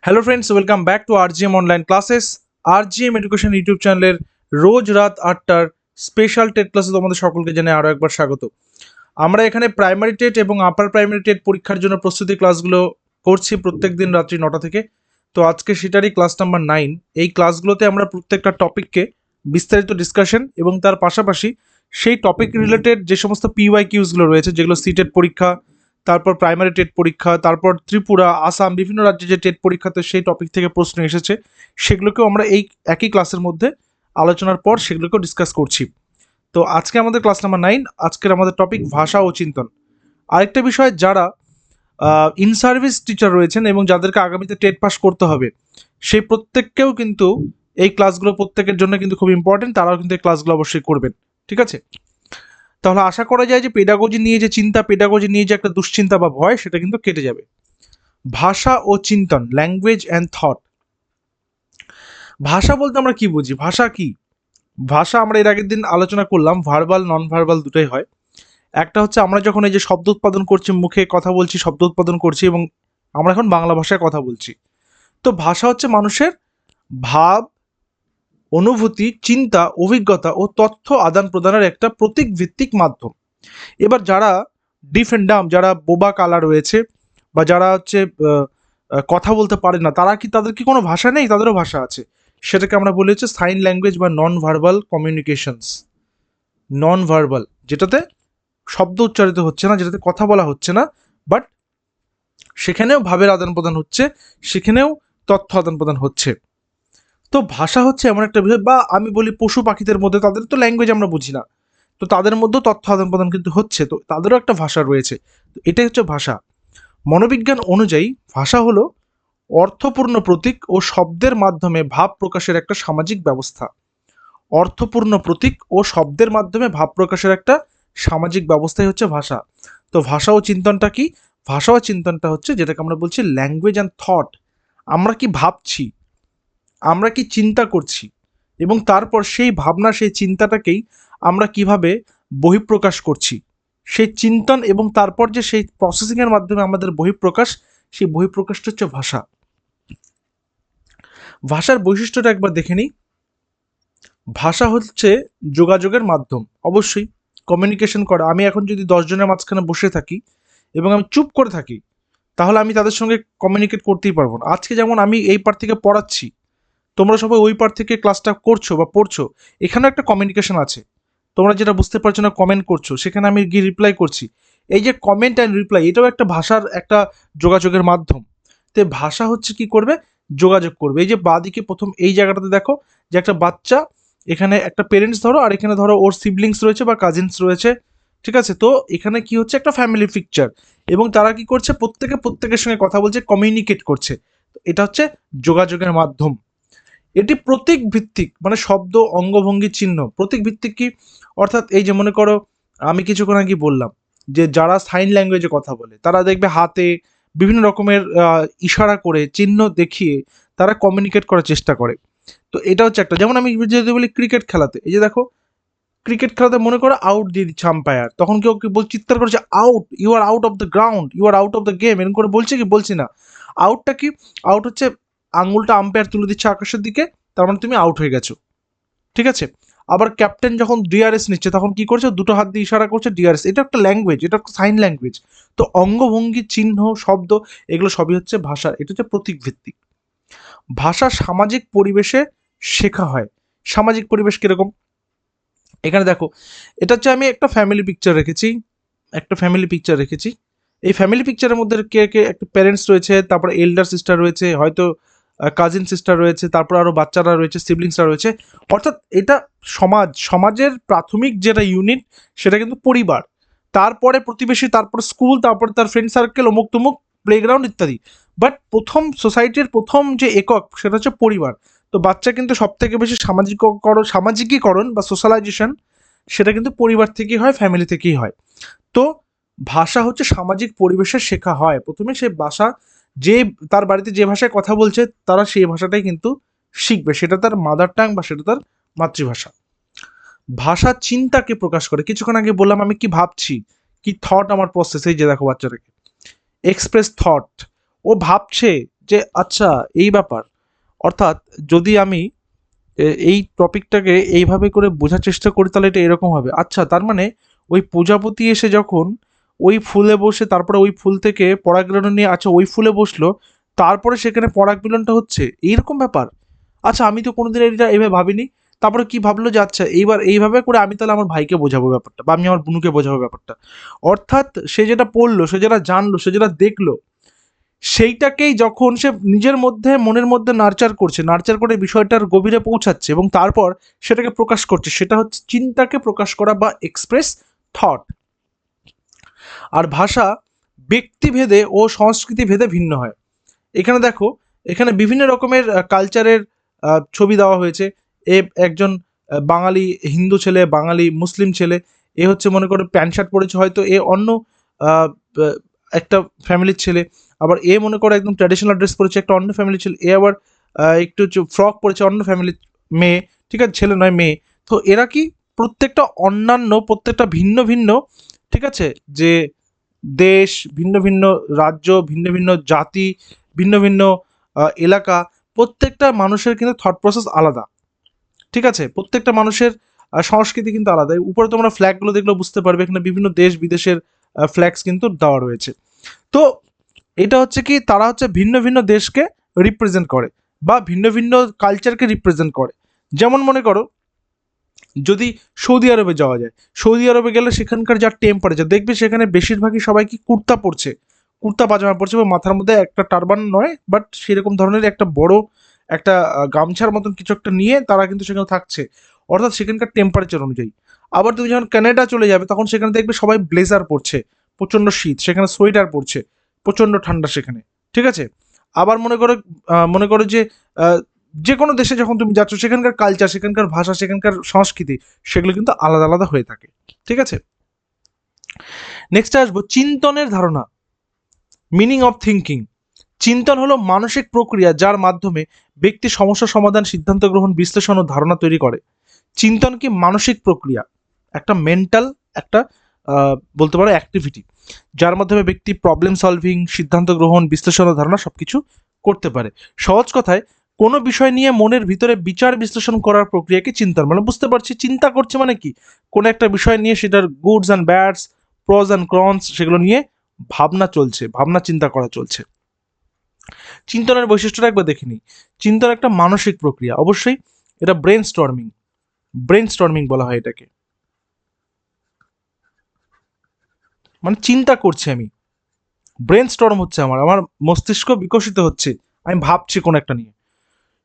Hello friends, welcome back to RGM online classes. RGM education YouTube চ্যানেলের রোজ রাত 8টার special TET ক্লাসে তোমাদের সকলকে জানাই আরও একবার স্বাগত। আমরা এখানে প্রাইমারি টেট এবং আপার প্রাইমারি টেট পরীক্ষার জন্য প্রস্তুতি ক্লাসগুলো করছি প্রত্যেক দিন রাত্রি 9টা থেকে। তো আজকে সেটারই ক্লাস নাম্বার 9। এই ক্লাসগুলোতে আমরা প্রত্যেকটা টপিককে বিস্তারিত ডিসকাশন এবং তার পাশাপাশি সেই টপিক রিলেটেড যে সমস্ত পিওয়াইকিউসগুলো রয়েছে, যেগুলো সিটেট পরীক্ষা, তারপর প্রাইমারি টেট পরীক্ষা, তারপর ত্রিপুরা, আসাম, বিভিন্ন রাজ্যে যে টেট পরীক্ষাতে সেই টপিক থেকে প্রশ্ন এসেছে, সেগুলোকেও আমরা এই একই ক্লাসের মধ্যে আলোচনার পর সেগুলোকেও ডিসকাস করছি। তো আজকে আমাদের ক্লাস নাম্বার 9। আজকের আমাদের টপিক ভাষা ও চিন্তন। আরেকটা বিষয়, যারা ইন সার্ভিস টিচার রয়েছেন এবং যাদেরকে আগামীতে টেট পাস করতে হবে, সেই প্রত্যেককেও কিন্তু এই ক্লাসগুলো প্রত্যেকের জন্য কিন্তু খুব ইম্পর্টেন্ট। তারাও কিন্তু এই ক্লাসগুলো অবশ্যই করবেন, ঠিক আছে? তাহলে আশা করা যায় যে পেডাগোজি নিয়ে যে চিন্তা, পেডাগোজি নিয়ে যে একটা দুশ্চিন্তা বা ভয়, সেটা কিন্তু কেটে যাবে। ভাষা ও চিন্তন, ল্যাঙ্গুয়েজ অ্যান্ড থট। ভাষা বলতে আমরা কি বুঝি? ভাষা কি? ভাষা আমরা এর আগের দিন আলোচনা করলাম, ভার্বাল নন ভার্বাল দুটোই হয়। একটা হচ্ছে আমরা যখন এই যে শব্দ উৎপাদন করছি, মুখে কথা বলছি, শব্দ উৎপাদন করছি, এবং আমরা এখন বাংলা ভাষায় কথা বলছি। তো ভাষা হচ্ছে মানুষের ভাব, অনুভূতি, চিন্তা, অভিজ্ঞতা ও তথ্য আদান প্রদানের একটা প্রতীক ভিত্তিক মাধ্যম। এবার যারা ডিফ অ্যান্ড ডাম, যারা বোবা কালা রয়েছে, বা যারা হচ্ছে কথা বলতে পারে না, তাদের কি কোনো ভাষা নেই? তাদেরও ভাষা আছে। সেটাকে আমরা বলি হচ্ছে সাইন ল্যাঙ্গুয়েজ বা non verbal communications. Non verbal, যেটাতে শব্দ উচ্চারিত হচ্ছে না, যেটাতে কথা বলা হচ্ছে না, বাট সেখানেও ভাবের আদান প্রদান হচ্ছে, সেখানেও তথ্য আদান প্রদান হচ্ছে। তো ভাষা হচ্ছে এমন একটা বিষয়, বা আমি বলি পশু পাখিদের মধ্যে, তাদের তো ল্যাঙ্গুয়েজ আমরা বুঝি না, তো তাদের মধ্যেও তথ্য আদান প্রদান কিন্তু হচ্ছে, তো তাদেরও একটা ভাষা রয়েছে। তো এটাই হচ্ছে ভাষা। মনোবিজ্ঞান অনুযায়ী ভাষা হলো অর্থপূর্ণ প্রতীক ও শব্দের মাধ্যমে ভাব প্রকাশের একটা সামাজিক ব্যবস্থা। অর্থপূর্ণ প্রতীক ও শব্দের মাধ্যমে ভাব প্রকাশের একটা সামাজিক ব্যবস্থাই হচ্ছে ভাষা। তো ভাষা ও চিন্তনটা কি? ভাষা ও চিন্তনটা হচ্ছে যেটাকে আমরা বলছি ল্যাঙ্গুয়েজ অ্যান্ড থট। আমরা কি ভাবছি, আমরা কি চিন্তা করছি, এবং তারপর সেই ভাবনা, সেই চিন্তাটাকেই আমরা কিভাবে বহিঃপ্রকাশ করছি, সেই চিন্তন এবং তারপর যে সেই প্রসেসিংয়ের মাধ্যমে আমাদের বহিঃপ্রকাশ, সেই বহিঃপ্রকাশটা হচ্ছে ভাষা। ভাষার বৈশিষ্ট্যটা একবার দেখে নিই। ভাষা হচ্ছে যোগাযোগের মাধ্যম, অবশ্যই কমিউনিকেশন করা। আমি এখন যদি 10 জনের মাঝখানে বসে থাকি এবং আমি চুপ করে থাকি, তাহলে আমি তাদের সঙ্গে কমিউনিকেট করতেই পারবো না। আজকে যেমন আমি এই পার থেকে পড়াচ্ছি, তোমরা সবাই ওই পার থেকে ক্লাসটা করছো বা পড়ছো, এখানে একটা কমিউনিকেশন আছে। তোমরা যেটা বুঝতে পারছো না, কমেন্ট করছো, সেখানে আমি গিয়ে রিপ্লাই করছি। এই যে কমেন্ট অ্যান্ড রিপ্লাই, এটাও একটা ভাষার একটা যোগাযোগের মাধ্যম। তো ভাষা হচ্ছে কি করবে? যোগাযোগ করবে। এই যে বাঁদিকে প্রথম এই জায়গাটাতে দেখো, যে একটা বাচ্চা, এখানে একটা পেরেন্টস ধরো, আর এখানে ধরো ওর সিবলিংস রয়েছে বা কাজিনস রয়েছে, ঠিক আছে? তো এখানে কি হচ্ছে? একটা ফ্যামিলি পিকচার, এবং তারা কি করছে? প্রত্যেকে প্রত্যেকের সঙ্গে কথা বলছে, কমিউনিকেট করছে। তো এটা হচ্ছে যোগাযোগের মাধ্যম। এটি প্রতীক ভিত্তিক, মানে শব্দ, অঙ্গভঙ্গি, চিহ্ন প্রতীক ভিত্তিক। কি অর্থাৎ? এই যে মনে করো, আমি কিছুক্ষণ আগে বললাম যে যারা সাইন ল্যাঙ্গুয়েজে কথা বলে, তারা দেখবে হাতে বিভিন্ন রকমের ইশারা করে, চিহ্ন দেখিয়ে তারা কমিউনিকেট করার চেষ্টা করে। তো এটা হচ্ছে একটা। যেমন আমি যদি বলি ক্রিকেট খেলাতে, এই যে দেখো, ক্রিকেট খেলাতে মনে করো আউট দিয়ে দিচ্ছে আম্পায়ার, তখন কেউ কি বল, চিৎকার করছে, out, you are out of the ground, you are out of the game, এরকম করে বলছে কি? বলছি না। আউটটা কি? আউট হচ্ছে আঙুলটা আম্পায়ার তুলে দিচ্ছে আকাশের দিকে, তার মানে তুমি আউট হয়ে গেছো, ঠিক আছে? আবার ক্যাপ্টেন যখন ডিআরএস নিচ্ছে, তখন কি করছে? দুটো হাত দিয়ে ইশারা করছে, ডিআরএস। এটা একটা ল্যাঙ্গুয়েজ, এটা একটা সাইন ল্যাঙ্গুয়েজ। তো অঙ্গভঙ্গি, চিহ্ন, শব্দ, এগুলো সবই হচ্ছে ভাষা। এটা হচ্ছে প্রতীক ভিত্তিক। ভাষা সামাজিক পরিবেশে শেখা হয়। সামাজিক পরিবেশ কিরকম? এখানে দেখো, এটা হচ্ছে, আমি একটা ফ্যামিলি পিকচার রেখেছি, একটা ফ্যামিলি পিকচার রেখেছি। এই ফ্যামিলি পিকচারের মধ্যে কে কে একটা প্যারেন্টস রয়েছে, তারপরে এল্ডার সিস্টার রয়েছে, হয়তো কাজিন সিস্টার রয়েছে, তারপর আরও বাচ্চারা রয়েছে, সিবলিংসরা রয়েছে। অর্থাৎ এটা সমাজের প্রাথমিক যেটা ইউনিট, সেটা কিন্তু পরিবার। তারপরে প্রতিবেশী, তারপর স্কুল, তারপরে তার ফ্রেন্ড সার্কেল, অমুক তমুক, প্লেগ্রাউন্ড ইত্যাদি। বাট প্রথম সোসাইটির প্রথম যে একক, সেটা হচ্ছে পরিবার। তো বাচ্চা কিন্তু সব থেকে বেশি সামাজিকীকরণ বা সোশ্যালাইজেশন, সেটা কিন্তু পরিবার থেকেই হয়, ফ্যামিলি থেকেই হয়। তো ভাষা হচ্ছে সামাজিক পরিবেশে শেখা হয়। প্রথমে সে ভাষা, যে তার বাড়িতে যে ভাষায় কথা বলছে, তারা সেই ভাষাটাই কিন্তু শিখবে, সেটা তার মাদার টাং বা সেটা তার মাতৃভাষা। ভাষা চিন্তাকে প্রকাশ করে। কিছুক্ষণ আগে বললাম আমি কি ভাবছি, কি থট আমার প্রসেস। এই যে দেখো বাচ্চাটাকে, এক্সপ্রেস থট, ও ভাবছে যে আচ্ছা এই ব্যাপার। অর্থাৎ যদি আমি এই টপিকটাকে এইভাবে করে বোঝার চেষ্টা করি তাহলে এটা এরকম হবে। আচ্ছা তার মানে ওই প্রজাপতি এসে যখন ওই ফুলে বসে তারপরে ওই ফুল থেকে পরাগরেণু নিয়ে আচ্ছা ওই ফুলে বসলো, তারপরে সেখানে পরাগ মিলনটা হচ্ছে, এইরকম ব্যাপার। আচ্ছা আমি তো কোনোদিন এটা এইভাবে ভাবিনি। তারপরে কি ভাবলো যে আচ্ছা এইবার এইভাবে করে আমি তাহলে আমার ভাইকে বোঝাবো ব্যাপারটা, বা আমি আমার বোনকে বোঝাবো ব্যাপারটা। অর্থাৎ সে যেটা পড়লো, সে যেটা জানলো, সে যেটা দেখলো, সেইটাকেই যখন সে নিজের মধ্যে মনের মধ্যে নার্চার করছে, নার্চার করে বিষয়টার গভীরে পৌঁছাচ্ছে এবং তারপর সেটাকে প্রকাশ করছে, সেটা হচ্ছে চিন্তাকে প্রকাশ করা বা এক্সপ্রেস থট। আর ভাষা ব্যক্তিভেদে ও সংস্কৃতি ভেদে ভিন্ন হয়। এখানে দেখো, এখানে বিভিন্ন রকমের কালচারের ছবি দেওয়া হয়েছে। এ একজন বাঙালি হিন্দু ছেলে, বাঙালি মুসলিম ছেলে, এ হচ্ছে মনে করো প্যান্ট শার্ট পরেছে, হয়তো এ অন্য আহ, আহ, একটা ফ্যামিলির ছেলে। আবার এ মনে করো একদম ট্র্যাডিশনাল ড্রেস পরেছে, একটা অন্য ফ্যামিলির ছেলে। এ আবার একটু ফ্রক পরেছে, অন্য ফ্যামিলির মেয়ে। ঠিক আছে, ছেলে নয় মেয়ে। তো এরা কি প্রত্যেকটা অন্যান্য, প্রত্যেকটা ভিন্ন ভিন্ন, ঠিক আছে, যে দেশ, ভিন্ন ভিন্ন রাজ্য, ভিন্ন ভিন্ন জাতি, ভিন্ন ভিন্ন এলাকা, প্রত্যেকটা মানুষের কিন্তু থট প্রসেস আলাদা। ঠিক আছে, প্রত্যেকটা মানুষের সংস্কৃতি কিন্তু আলাদা। উপরে তোমরা ফ্ল্যাগগুলো দেখলে বুঝতে পারবে, এখানে বিভিন্ন দেশ বিদেশের ফ্ল্যাগস কিন্তু দেওয়া রয়েছে। তো এটা হচ্ছে কি, তারা হচ্ছে ভিন্ন ভিন্ন দেশকে রিপ্রেজেন্ট করে বা ভিন্ন ভিন্ন কালচারকে রিপ্রেজেন্ট করে। যেমন মনে করো যদি সৌদি আরবে যাওয়া যায়, সৌদি আরবে গেলে সেখানকার যা টেম্পারেচার দেখবে, সেখানে বেশিরভাগই সবাই কি কুর্তা পরছে, কুর্তা পাজামা পরছে, এবং মাথার মধ্যে একটা টারবান নয় বাট সেরকম ধরনের একটা বড় একটা গামছার মতন কিছু একটা নিয়ে তারা কিন্তু সেখানে থাকছে, অর্থাৎ সেখানকার টেম্পারেচার অনুযায়ী। আবার তুমি যখন কানাডা চলে যাবে তখন সেখানে দেখবে সবাই ব্লেজার পরছে, প্রচণ্ড শীত, সেখানে সোয়েটার পরছে, প্রচণ্ড ঠান্ডা সেখানে। ঠিক আছে, আবার মনে করো যে আহ, যে কোনো দেশে যখন তুমি যাচ্ছ, সেখানকার কালচার, সেখানকার ভাষা, সেখানকার সংস্কৃতি, সেগুলো কিন্তু আলাদা আলাদা হয়ে থাকে। ঠিক আছে, নেক্সট আসবো চিন্তনের ধারণা, মিনিং অফ থিঙ্কিং। চিন্তন হলো মানসিক প্রক্রিয়া যার মাধ্যমে ব্যক্তি সমস্যা সমাধান, সিদ্ধান্ত গ্রহণ, বিশ্লেষণ ও ধারণা তৈরি করে। চিন্তন কি মানসিক প্রক্রিয়া, একটা মেন্টাল, একটা বলতে পারো অ্যাক্টিভিটি, যার মাধ্যমে ব্যক্তি প্রবলেম সলভিং, সিদ্ধান্ত গ্রহণ, বিশ্লেষণ ও ধারণা সবকিছু করতে পারে। সহজ কথায়, কোনো বিষয় নিয়ে মনের ভিতরে বিচার বিশ্লেষণ করার প্রক্রিয়াকে চিন্তন, মানে বুঝতে পারছি চিন্তা করছে মানে কি, কোনো একটা বিষয় নিয়ে সেটার goods and bads, pros and cons, সেগুলো নিয়ে ভাবনা চলছে, ভাবনা চিন্তা করা চলছে। চিন্তনের বৈশিষ্ট্যটা একবার দেখে নিই। চিন্তন একটা মানসিক প্রক্রিয়া, অবশ্যই এটা ব্রেন স্টর্মিং, ব্রেন স্টর্মিং বলা হয় এটাকে। মানে চিন্তা করছি আমি, ব্রেন স্টর্ম হচ্ছে, আমার আমার মস্তিষ্ক বিকশিত হচ্ছে, আমি ভাবছি কোনো একটা নিয়ে।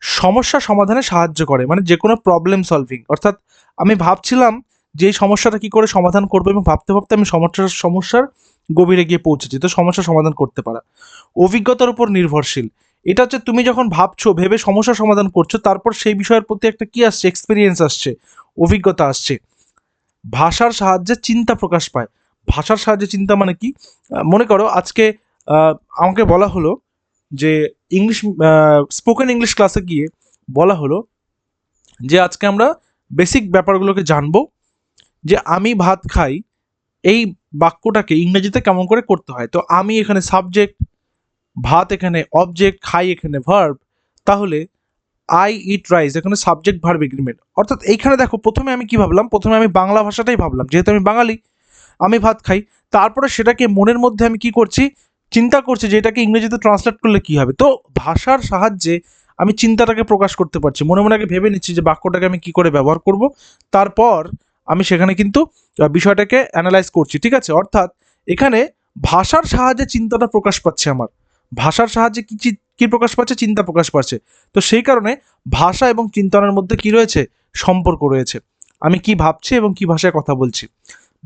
সমস্যা সমাধানে সাহায্য করে, মানে যে কোনো প্রবলেম সলভিং, অর্থাৎ আমি ভাবছিলাম যে এই সমস্যাটা কি করে সমাধান করবো, এবং ভাবতে ভাবতে আমি সমস্যার গভীরে গিয়ে পৌঁছেছি, তো সমস্যা সমাধান করতে পারা। অভিজ্ঞতার উপর নির্ভরশীল, এটা হচ্ছে তুমি যখন ভাবছো, ভেবে সমস্যা সমাধান করছো, তারপর সেই বিষয়ের প্রতি একটা কি আসছে, এক্সপিরিয়েন্স আসছে, অভিজ্ঞতা আসছে। ভাষার সাহায্যে চিন্তা প্রকাশ পায়। ভাষার সাহায্যে চিন্তা মানে কি, মনে করো আজকে আমাকে বলা হলো যে ইংলিশ, স্পোকেন ইংলিশ ক্লাসে গিয়ে বলা হলো যে আজকে আমরা বেসিক ব্যাপারগুলোকে জানবো, যে আমি ভাত খাই, এই বাক্যটাকে ইংরেজিতে কেমন করে করতে হয়। তো আমি এখানে সাবজেক্ট, ভাত এখানে অবজেক্ট, খাই এখানে ভার্ব, তাহলে আই ইট রাইস এখানে সাবজেক্ট ভার্ব এগ্রিমেন্ট। অর্থাৎ এইখানে দেখো, প্রথমে আমি কি ভাবলাম, প্রথমে আমি বাংলা ভাষাটাই ভাবলাম, যেহেতু আমি বাঙালি, আমি ভাত খাই। তারপরে সেটাকে মনের মধ্যে আমি কি করছি, চিন্তা করছি যে এটাকে ইংরেজিতে ট্রান্সলেট করলে কি হবে। তো ভাষার সাহায্যে আমি চিন্তাটাকে প্রকাশ করতে পারছি, মনে মনে আগে ভেবে নিচ্ছি যে বাক্যটাকে আমি কি করে ব্যবহার করব, তারপর আমি সেখানে কিন্তু বিষয়টাকে অ্যানালাইজ করছি। ঠিক আছে, অর্থাৎ এখানে ভাষার সাহায্যে চিন্তাটা প্রকাশ পাচ্ছে আমার, ভাষার সাহায্যে কি প্রকাশ পাচ্ছে, চিন্তা প্রকাশ পাচ্ছে। তো সেই কারণে ভাষা এবং চিন্তনের মধ্যে কি রয়েছে, সম্পর্ক রয়েছে। আমি কি ভাবছি এবং কি ভাষায় কথা বলছি,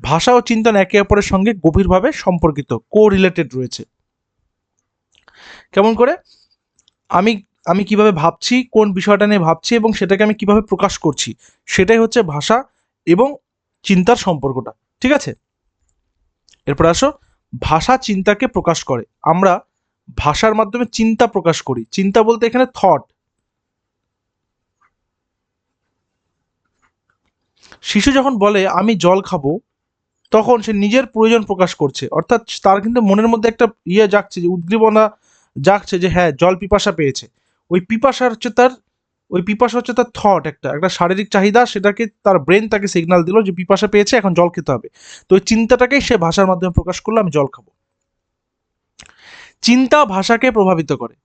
ভাষা ও চিন্তন একে অপরের সঙ্গে গভীরভাবে সম্পর্কিত, কো রিলেটেড রয়েছে। কেমন করে, আমি আমি কিভাবে ভাবছি, কোন বিষয়টা নিয়ে ভাবছি, এবং সেটাকে আমি কিভাবে প্রকাশ করছি, সেটাই হচ্ছে ভাষা এবং চিন্তার সম্পর্কটা। ঠিক আছে, এরপর আসো, ভাষা চিন্তাকে প্রকাশ করে। আমরা ভাষার মাধ্যমে চিন্তা প্রকাশ করি। চিন্তা বলতে এখানে থট। শিশু যখন বলে আমি জল খাবো, তখন সে নিজের প্রয়োজন প্রকাশ করছে, অর্থাৎ তার কিন্তু মনের মধ্যে একটা জাগছে, যে উদ্দীপনা জাগছে যে হ্যাঁ জল পিপাসা পেয়েছে, ওই পিপাসা হচ্ছে তার থট, একটা শারীরিক চাহিদা, সেটাকে তার ব্রেন তাকে সিগন্যাল দিল যে পিপাসা পেয়েছে, এখন জল খেতে হবে। তো ওই চিন্তাটাকেই সে ভাষার মাধ্যমে প্রকাশ করলো, আমি জল খাবো। চিন্তা ভাষাকে প্রভাবিত করে,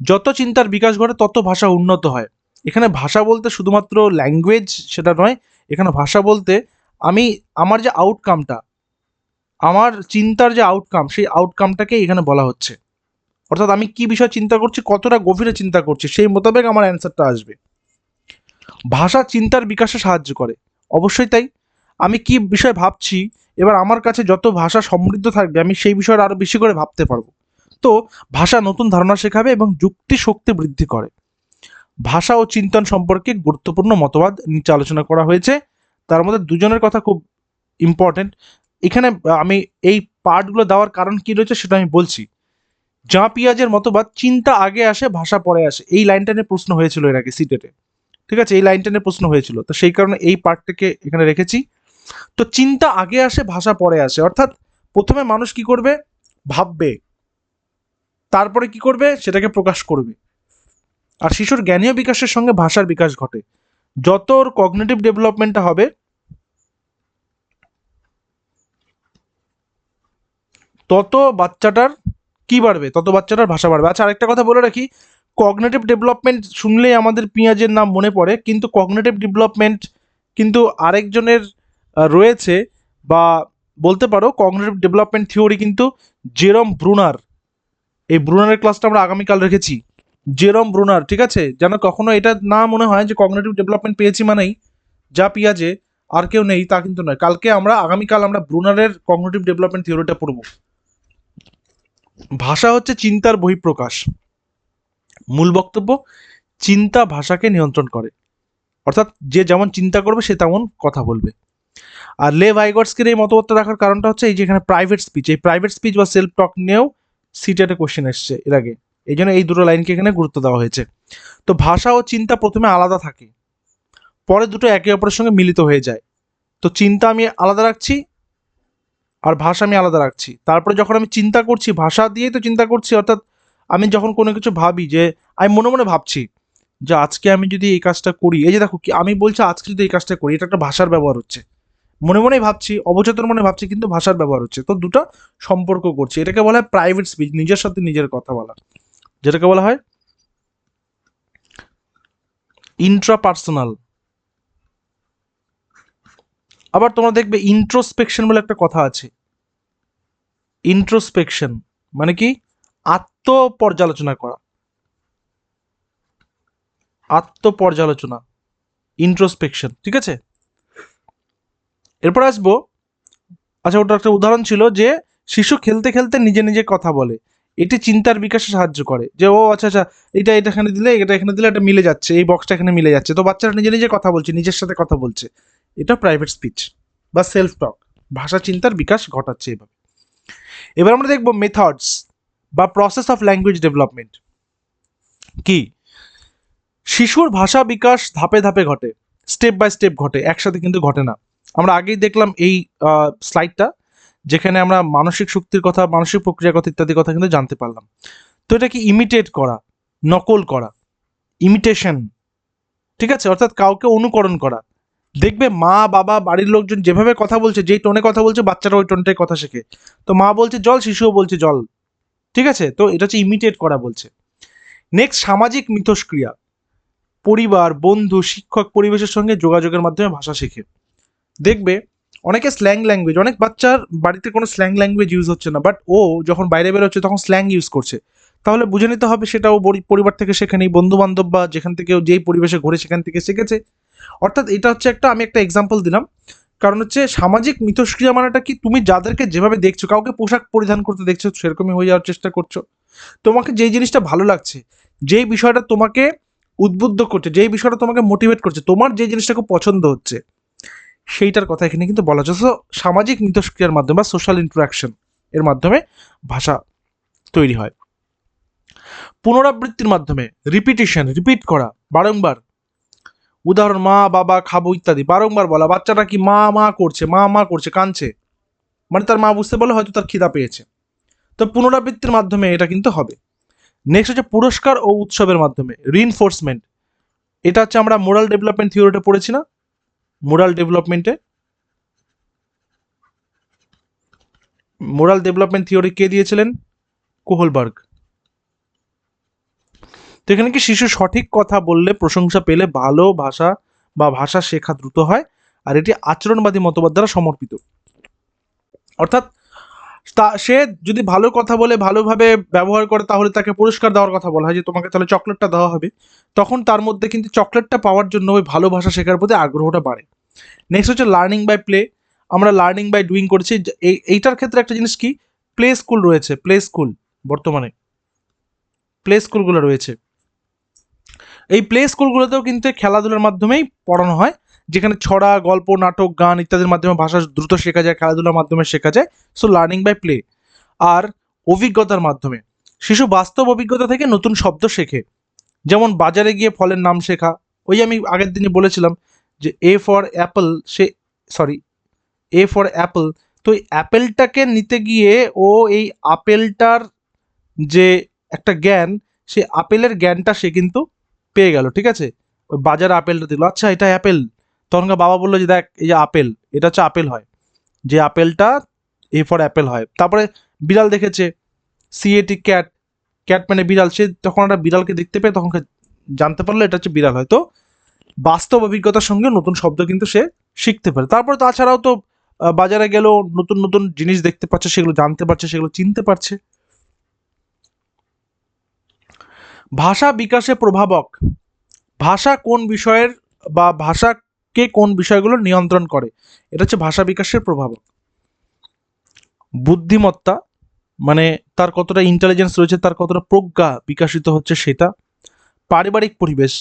যত চিন্তার বিকাশ ঘটে তত ভাষা উন্নত হয়। এখানে ভাষা বলতে শুধুমাত্র ল্যাঙ্গুয়েজ সেটা নয়, এখানে ভাষা বলতে আমি আমার যে আউটকামটা, আমার চিন্তার যে আউটকাম, সেই আউটকামটাকে এখানে বলা হচ্ছে। অর্থাৎ আমি কি বিষয় চিন্তা করছি, কতটা গভীরে চিন্তা করছি, সেই মোতাবেক আমার অ্যান্সারটা আসবে। ভাষা চিন্তার বিকাশে সাহায্য করে, অবশ্যই তাই। আমি কি বিষয় ভাবছি, এবার আমার কাছে যত ভাষা সমৃদ্ধ থাকবে আমি সেই বিষয়ে আরও বেশি করে ভাবতে পারবো। তো ভাষা নতুন ধারণা শেখাবে এবং যুক্তি শক্তি বৃদ্ধি করে। ভাষা ও চিন্তন সম্পর্কে গুরুত্বপূর্ণ মতবাদ নিচে আলোচনা করা হয়েছে, তার মধ্যে দুজনের কথা খুব ইম্পর্টেন্ট। এখানে আমি এই পার্টগুলো দেওয়ার কারণ কি রয়েছে সেটা আমি বলছি। জাঁ পিয়াজের মতবাদ, চিন্তা আগে আসে ভাষা পরে আসে, এই লাইনটা নিয়ে প্রশ্ন হয়েছিল এর আগে সিটেটে, ঠিক আছে, এই লাইনটা নিয়ে প্রশ্ন হয়েছিল, তো সেই কারণে এই পার্টটাকে এখানে রেখেছি। তো চিন্তা আগে আসে ভাষা পরে আসে, অর্থাৎ প্রথমে মানুষ কি করবে, ভাববে, তারপরে কি করবে, সেটাকে প্রকাশ করবে। আর শিশুর জ্ঞানীয় বিকাশের সঙ্গে ভাষার বিকাশ ঘটে। যত ওর কগনিটিভ ডেভেলপমেন্টটা হবে, তত বাচ্চাটার কি বাড়বে, তত বাচ্চাটার ভাষা বাড়বে। আচ্ছা, আরেকটা কথা বলে রাখি, কগনিটিভ ডেভেলপমেন্ট শুনলেই আমাদের পিঁয়াজের নাম মনে পড়ে, কিন্তু কগনিটিভ ডেভেলপমেন্ট কিন্তু আরেকজনের রয়েছে, বা বলতে পারো কগনিটিভ ডেভেলপমেন্ট থিওরি কিন্তু জেরম ব্রুনার, এই ব্রুনারের ক্লাসটা আমরা আগামীকাল রেখেছি। জেরম ব্রুনার, ঠিক আছে, যেন কখনো এটা না মনে হয় যে কগনিটিভ ডেভেলপমেন্ট পেয়েছি মানেই যা পিঁয়াজে আর কেউ নেই, তা কিন্তু নয়। আগামীকাল আমরা ব্রুনারের কগনিটিভ ডেভেলপমেন্ট থিওরিটা পড়বো। ভাষা হচ্ছে চিন্তার বহিঃপ্রকাশ। মূল বক্তব্য, চিন্তা ভাষাকে নিয়ন্ত্রণ করে, অর্থাৎ যে যেমন চিন্তা করবে সে তেমন কথা বলবে। আর লে ভাইগটসকের এই মতবাদটা রাখার কারণটা হচ্ছে এই যে এখানে প্রাইভেট স্পিচ, এই প্রাইভেট স্পিচ বা সেলফ টক নিয়েও সিটেটে কোশ্চেন এসছে এর আগে, এই জন্য এই দুটো লাইনকে এখানে গুরুত্ব দেওয়া হয়েছে। তো ভাষা ও চিন্তা প্রথমে আলাদা থাকে, পরে দুটো একে অপরের সঙ্গে মিলিত হয়ে যায়। তো চিন্তা আমি আলাদা রাখছি আর ভাষা আমি আলাদা রাখছি, তারপরে যখন আমি চিন্তা করছি ভাষা দিয়েই তো চিন্তা করছি, অর্থাৎ আমি যখন কোনো কিছু ভাবি, যে আমি মনে মনে ভাবছি যে আজকে আমি যদি এই কাজটা করি, এই যে দেখো কি আমি বলছি, আজকে যদি এই কাজটা করি, এটা একটা ভাষার ব্যবহার হচ্ছে, মনে মনেই ভাবছি, অবচেতন মনে ভাবছি, কিন্তু ভাষার ব্যবহার হচ্ছে, তো দুটো সম্পর্ক করছি। এটাকে বলা হয় প্রাইভেট স্পিচ, নিজের সাথে নিজের কথা বলা, যেটাকে বলা হয় ইন্ট্রাপার্সোনাল। আবার তোমরা দেখবে ইন্ট্রোস্পেকশন বলে একটা কথা আছে। ইন্ট্রোস্পেকশন মানে কি, আত্মপর্যালোচনা করা, আত্মপর্যালোচনা, ইন্ট্রোস্পেকশন, ঠিক আছে। এরপর আসবো, আচ্ছা ওটা একটা উদাহরণ ছিল যে শিশু খেলতে খেলতে নিজে নিজে কথা বলে, এটি চিন্তার বিকাশে সাহায্য করে, যে ও আচ্ছা আচ্ছা, এটা এখানে দিলে, এটা এখানে দিলে, এটা মিলে যাচ্ছে, এই বক্সটা এখানে মিলে যাচ্ছে, তো বাচ্চারা নিজে নিজে কথা বলছে, নিজের সাথে কথা বলছে, এটা প্রাইভেট স্পিচ বা সেলফ টক, ভাষা চিন্তার বিকাশ ঘটাচ্ছে এভাবে। এবার আমরা দেখবো মেথডস বা প্রসেস অফ ল্যাঙ্গুয়েজ ডেভেলপমেন্ট কি। শিশুর ভাষা বিকাশ ধাপে ধাপে ঘটে, স্টেপ বাই স্টেপ ঘটে, একসাথে কিন্তু ঘটে না। আমরা আগেই দেখলাম এই স্লাইডটা, যেখানে আমরা মানসিক শক্তির কথা, মানসিক প্রক্রিয়ার কথা ইত্যাদি কথা কিন্তু জানতে পারলাম। তো এটা কি ইমিটেট করা, নকল করা, ইমিটেশন, ঠিক আছে, অর্থাৎ কাউকে অনুকরণ করা। দেখবে মা বাবা বাড়ির লোকজন যেভাবে কথা বলছে, যেই টোনে কথা বলছে, বাচ্চারা ওই টোনটাই কথা শেখে। তো মা বলছে জল, শিশুও বলছে জল, ঠিক আছে, তো এটা হচ্ছে ইমিটেট করা বলছে। নেক্সট, সামাজিক মিথস্ক্রিয়া, পরিবার, বন্ধু, শিক্ষক, পরিবেশের সঙ্গে যোগাযোগের মাধ্যমে ভাষা শেখে। দেখবে অনেকে স্ল্যাং ল্যাঙ্গুয়েজ, অনেক বাচ্চার বাড়িতে কোনো স্ল্যাং ল্যাঙ্গুয়েজ ইউজ হচ্ছে না, বাট ও যখন বাইরে বেরোচ্ছে তখন স্ল্যাং ইউজ করছে, তাহলে বুঝে নিতে হবে সেটা ও পরিবার থেকে শেখেনি, বন্ধু বান্ধব বা যেখান থেকে ও যেই পরিবেশে ঘুরে সেখান থেকে শিখেছে। অর্থাৎ এটা হচ্ছে আমি একটা এক্সাম্পল দিলাম, কারণ হচ্ছে সামাজিক মিথস্ক্রিয়া মানেটা কি, তুমি যাদেরকে যেভাবে দেখছো, কাউকে পোশাক পরিধান করতে দেখছো, সেরকমই হয়ে যাওয়ার চেষ্টা করছো। তোমাকে যেই জিনিসটা ভালো লাগছে, যেই বিষয়টা তোমাকে উদ্বুদ্ধ করছে, যেই বিষয়টা তোমাকে মোটিভেট করছে, তোমার যে জিনিসটা খুব পছন্দ হচ্ছে, সেইটার কথা এখানে কিন্তু বলা হচ্ছে। So, সামাজিক মিথস্ক্রিয়ার মাধ্যমে বা সোশ্যাল ইন্টারাকশন এর মাধ্যমে ভাষা তৈরি হয়। পুনরাবৃত্তির মাধ্যমে, রিপিটিশন, রিপিট করা বারংবার, উদাহরণ মা বাবা খাবো ইত্যাদি বারংবার বলা, বাচ্চাটা কি মা মা করছে, মা মা করছে, কাঁদছে, মানে তার মা বুঝতে পারলে হয়তো তার খিদা পেয়েছে। তো পুনরাবৃত্তির মাধ্যমে এটা কিন্তু হবে। নেক্সট হচ্ছে পুরস্কার ও উৎসবের মাধ্যমে, রিইনফোর্সমেন্ট। এটা হচ্ছে আমরা মোরাল ডেভেলপমেন্ট থিওরিটা পড়েছি না, মোরাল ডেভেলপমেন্ট থিওরি কে দিয়েছিলেন? কোহলবার্গ। তো এখানে কি শিশু সঠিক কথা বললে, প্রশংসা পেলে ভালো ভাষা বা ভাষা শেখা দ্রুত হয়, আর এটি আচরণবাদী মতবাদ দ্বারা সমর্থিত। অর্থাৎ সে যদি ভালো কথা বলে, ভালোভাবে ব্যবহার করে, তাহলে তাকে পুরস্কার দেওয়ার কথা বলা হয়, যে তোমাকে তাহলে চকলেটটা দেওয়া হবে। তখন তার মধ্যে কিন্তু চকলেটটা পাওয়ার জন্য ওই ভালো ভাষা শেখার প্রতি আগ্রহটা বাড়ে। নেক্সট হচ্ছে লার্নিং বাই প্লে। আমরা লার্নিং বাই ডুইং করেছি। এইটার ক্ষেত্রে একটা জিনিস কি, প্লে স্কুল রয়েছে, বর্তমানে প্লে স্কুলগুলো রয়েছে। এই প্লে স্কুলগুলোতেও কিন্তু খেলাধুলার মাধ্যমেই পড়ানো হয়, যেখানে ছড়া, গল্প, নাটক, গান ইত্যাদির মাধ্যমে ভাষা দ্রুত শেখা যায়, খেলাধুলার মাধ্যমে শেখা যায়। So learning by play. আর অভিজ্ঞতার মাধ্যমে, শিশু বাস্তব অভিজ্ঞতা থেকে নতুন শব্দ শেখে, যেমন বাজারে গিয়ে ফলের নাম শেখা। ওই আমি আগের দিনে বলেছিলাম যে A for Apple, A for Apple, তো এই অ্যাপেলটাকে নিতে গিয়ে ও এই আপেলটার যে একটা জ্ঞান, সে আপেলের জ্ঞানটা সে কিন্তু পেয়ে গেল, ঠিক আছে। ওই বাজারে আপেলটা দিল, আচ্ছা এটা অ্যাপেল। তখন বাবা বললো যে দেখ এই যে আপেল, এটা হচ্ছে আপেল হয়, যে আপেলটা এ ফর অ্যাপেল হয়। তারপরে বিড়াল দেখেছে, সিএটি ক্যাট, ক্যাট মানে বিড়াল, সে তখন একটা বিড়ালকে দেখতে পেয়ে তখন জানতে পারলো এটা হচ্ছে বিড়াল হয়। তো বাস্তব অভিজ্ঞতার সঙ্গে নতুন শব্দ কিন্তু সে শিখতে পারে। তারপরে তাছাড়াও তো বাজারে গেলেও নতুন নতুন জিনিস দেখতে পাচ্ছে, সেগুলো জানতে পারছে, সেগুলো চিনতে পারছে। ভাষা বিকাশে প্রভাবক, ভাষা কোন বিষয়ের বা ভাষাকে কোন বিষয়গুলো নিয়ন্ত্রণ করে, এটা হচ্ছে ভাষা বিকাশের প্রভাবক। বুদ্ধিমত্তা, মানে তার কতটা ইন্টেলিজেন্স রয়েছে, তার কতটা প্রজ্ঞা বিকাশিত হচ্ছে সেটা। পারিবারিক পরিবেশ,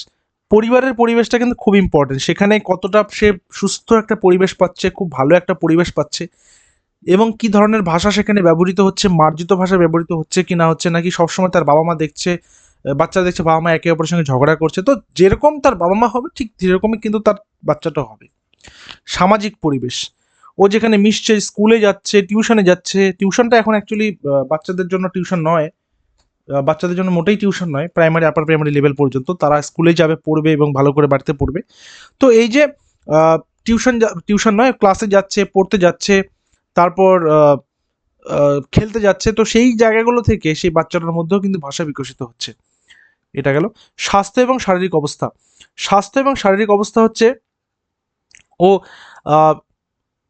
পরিবারের পরিবেশটা কিন্তু খুব ইম্পর্টেন্ট, সেখানে কতটা সে সুস্থ একটা পরিবেশ পাচ্ছে, খুব ভালো একটা পরিবেশ পাচ্ছে, এবং কি ধরনের ভাষা সেখানে ব্যবহৃত হচ্ছে, মার্জিত ভাষা ব্যবহৃত হচ্ছে কি না হচ্ছে, নাকি সবসময় তার বাবা মা দেখছে, বাচ্চা দেখছে বাবা মা একে অপরের সঙ্গে ঝগড়া করছে, তো যেরকম তার বাবা মা হবে ঠিক সেরকমই কিন্তু তার বাচ্চাটা হবে। সামাজিক পরিবেশ, ও যেখানে মিশছে, স্কুলে যাচ্ছে, টিউশনে যাচ্ছে, টিউশনটা এখন অ্যাকচুয়ালি বাচ্চাদের জন্য টিউশন নয়, বাচ্চাদের জন্য মোটেই টিউশন নয়, প্রাইমারি আপার প্রাইমারি লেভেল পর্যন্ত তারা স্কুলে যাবে, পড়বে এবং ভালো করে বাড়িতে পড়বে। তো এই যে টিউশন নয়, ক্লাসে যাচ্ছে, পড়তে যাচ্ছে, তারপর খেলতে যাচ্ছে, তো সেই জায়গাগুলো থেকে সেই বাচ্চাটার মধ্যেও কিন্তু ভাষা বিকশিত হচ্ছে। এটা গেল। স্বাস্থ্য এবং শারীরিক অবস্থা, স্বাস্থ্য এবং শারীরিক অবস্থা হচ্ছে ও আহ,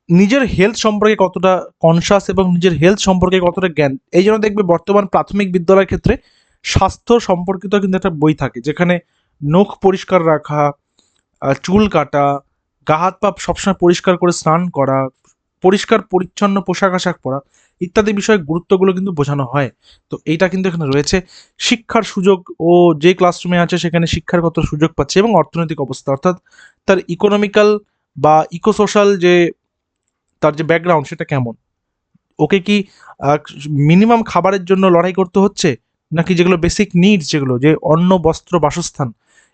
নিজের হেলথ সম্পর্কে কতটা কনসাস এবং নিজের হেলথ সম্পর্কে কতটা জ্ঞান। এই জন্য দেখবে বর্তমান প্রাথমিক বিদ্যালয়ের ক্ষেত্রে স্বাস্থ্য সম্পর্কিত কিন্তু একটা বই থাকে, যেখানে নখ পরিষ্কার রাখা, চুল কাটা, গা হাত পা সবসময় পরিষ্কার করে স্নান করা, পরিষ্কার পরিচ্ছন্ন পোশাক আশাক পরা ইত্যাদি বিষয়ে গুরুত্বগুলো কিন্তু বোঝানো হয়। তো এইটা কিন্তু এখানে রয়েছে। শিক্ষার সুযোগ, ও যে ক্লাসরুমে আছে সেখানে শিক্ষার কত সুযোগ পাচ্ছে, এবং অর্থনৈতিক অবস্থা, অর্থাৎ তার ইকোনমিক্যাল বা ইকোসোশ্যাল যে তার যে ব্যাকগ্রাউন্ড সেটা কেমন, ওকে কি মিনিমাম খাবারের জন্য লড়াই করতে হচ্ছে, নাকি যেগুলো বেসিক নিডস, যেগুলো যে অন্ন বস্ত্র বাসস্থান,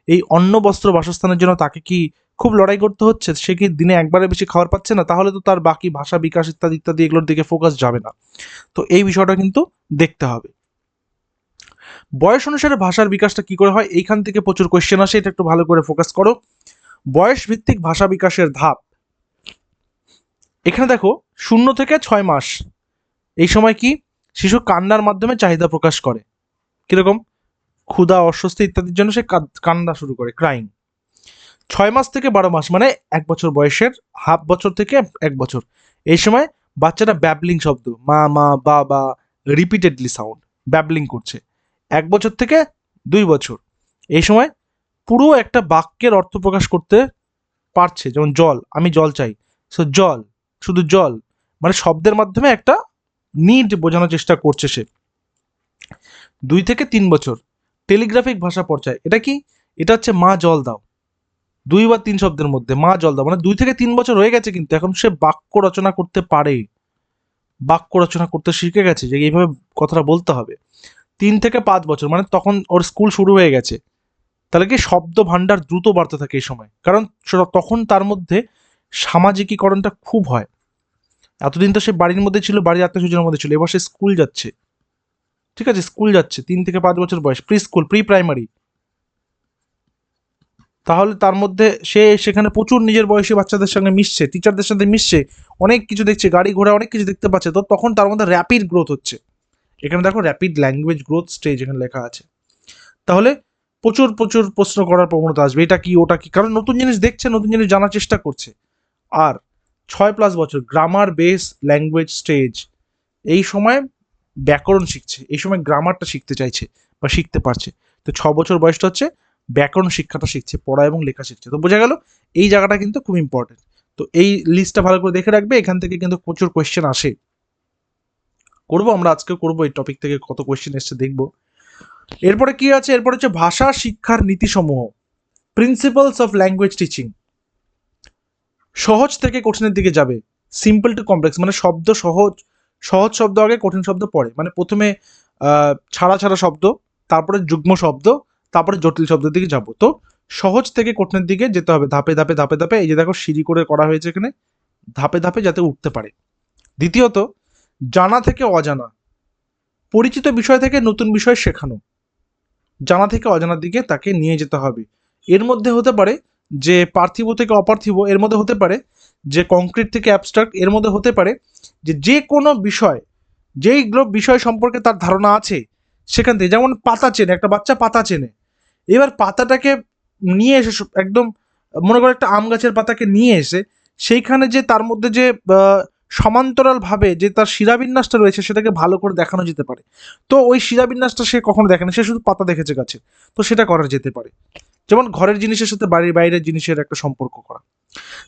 এই অন্ন বস্ত্র বাসস্থানের জন্য তাকে কি খুব লড়াই করতে হচ্ছে, সে কি দিনে একবারে বেশি খাবার পাচ্ছে না, তাহলে তো তার বাকি ভাষা বিকাশ ইত্যাদি ইত্যাদি এগুলোর দিকে ফোকাস যাবে না। তো এই বিষয়টা কিন্তু দেখতে হবে। বয়স অনুসারে ভাষার বিকাশটা কি করে হয়, এইখান থেকে প্রচুর কোয়েশ্চেন আসে, এটা একটু ভালো করে ফোকাস করো। বয়স ভিত্তিক ভাষা বিকাশের ধাপ, এখানে দেখো 0 থেকে 6 মাস, এই সময় কি শিশু কান্নার মাধ্যমে চাহিদা প্রকাশ করে, কিরকম ক্ষুধা, অস্বস্তি ইত্যাদির জন্য সে কান্না শুরু করে, ক্রাইং। 6 মাস থেকে 12 মাস, মানে 1 বছর বয়সের, হাফ বছর থেকে 1 বছর, এই সময় বাচ্চাটা ব্যাবলিং শব্দ, মা মা বা রিপিটেডলি সাউন্ড ব্যাবলিং করছে। 1 বছর থেকে 2 বছর, এই সময় পুরো একটা বাক্যের অর্থ প্রকাশ করতে পারছে, যেমন জল, আমি জল চাই, সো জল, শুধু জল, মানে শব্দের মাধ্যমে একটা নিড বোঝানোর চেষ্টা করছে সে। 2 থেকে 3 বছর, টেলিগ্রাফিক ভাষা পর্যায়, এটা কি, এটা হচ্ছে মা জল দাও, 2 বা 3 শব্দের মধ্যে মা জল দাও, মানে 2 থেকে 3 বছর হয়ে গেছে, কিন্তু এখন সে বাক্য রচনা করতে পারে, বাক্য রচনা করতে শিখে গেছে যে এইভাবে কথাটা বলতে হবে। 3 থেকে 5 বছর, মানে তখন ওর স্কুল শুরু হয়ে গেছে, তাহলে কি শব্দ ভাণ্ডার দ্রুত বাড়তে থাকে এই সময়, কারণ তখন তার মধ্যে সামাজিকীকরণটা খুব হয়। এতদিন তো সে বাড়ির মধ্যে ছিল, বাড়ির আত্মীয় স্বজনের মধ্যে ছিল, এবার সে স্কুল যাচ্ছে, ঠিক আছে, স্কুল যাচ্ছে 3 থেকে 5 বছর বয়স, প্রি স্কুল, প্রি প্রাইমারি, তাহলে তার মধ্যে সে সেখানে প্রচুর নিজের বয়সী বাচ্চাদের সঙ্গে মিশছে, টিচারদের সাথে মিশছে, অনেক কিছু দেখছে, গাড়ি ঘোড়া অনেক কিছু দেখতে পাচ্ছে, তো তখন তার মধ্যে র্যাপিড গ্রোথ হচ্ছে। এখানে দেখো র্যাপিড ল্যাঙ্গুয়েজ গ্রোথ স্টেজ এখানে লেখা আছে। তাহলে প্রচুর প্রচুর প্রশ্ন করার প্রবণতা আসবে, এটা কি ওটা কি, কারণ নতুন জিনিস দেখছে, নতুন জিনিস জানার চেষ্টা করছে। আর 6+ বছর গ্রামার বেস ল্যাঙ্গুয়েজ স্টেজ, এই সময় ব্যাকরণ শিখছে, এই সময় গ্রামারটা শিখতে চাইছে বা শিখতে পারছে। তো 6 বছর বয়সটা হচ্ছে ব্যাকরণ শিক্ষাটা শিখছে, পড়া এবং লেখা শিখছে। তো বোঝা গেল এই জায়গাটা কিন্তু খুব ইম্পর্টেন্ট। তো এই লিস্টটা ভালো করে দেখে রাখবে, এখান থেকে কিন্তু প্রচুর কোয়েশ্চেন আসে। করবো আমরা আজকে, করবো এই টপিক থেকে কত কোয়েশ্চেন এসছে দেখবো। এরপরে কি আছে, এরপরে হচ্ছে ভাষা শিক্ষার নীতিসমূহ, প্রিন্সিপালস অফ ল্যাঙ্গুয়েজ টিচিং। সহজ থেকে কঠিনের দিকে যাবে, সিম্পল টু কমপ্লেক্স, মানে শব্দ সহজ, সহজ শব্দ আগে, কঠিন শব্দ পরে, মানে প্রথমে ছাড়া ছাড়া শব্দ, তারপরে যুগ্ম শব্দ, তারপরে জটিল শব্দের দিকে যাব। তো সহজ থেকে কঠিনের দিকে যেতে হবে, ধাপে ধাপে ধাপে ধাপে, এই যে দেখো সিঁড়ি করে করা হয়েছে এখানে, ধাপে ধাপে যাতে উঠতে পারে। দ্বিতীয়ত, জানা থেকে অজানা, পরিচিত বিষয় থেকে নতুন বিষয় শেখানো, জানা থেকে অজানার দিকে তাকে নিয়ে যেতে হবে। এর মধ্যে হতে পারে যে পার্থিব থেকে অপার্থিব, এর মধ্যে হতে পারে যে কংক্রিট থেকে অ্যাবস্ট্রাক্ট, এর মধ্যে হতে পারে যে যে কোনো বিষয়, যেইগুলো বিষয় সম্পর্কে তার ধারণা আছে সেখান থেকে, যেমন পাতা চেনে, একটা বাচ্চা পাতা চেনে, এবার পাতাটাকে নিয়ে এসে একদম, মনে করো একটা আম গাছের পাতাকে নিয়ে এসে সেইখানে যে তার মধ্যে যে সমান্তরালভাবে যে তার শিরাবিন্যাসটা রয়েছে সেটাকে ভালো করে দেখানো যেতে পারে। তো ওই শিরাবিন্যাসটা সে কখনো দেখে না, সে শুধু পাতা দেখেছে গাছে, তো সেটা করা যেতে পারে। যেমন ঘরের জিনিসের সাথে বাড়ির বাইরের জিনিসের একটা সম্পর্ক করা।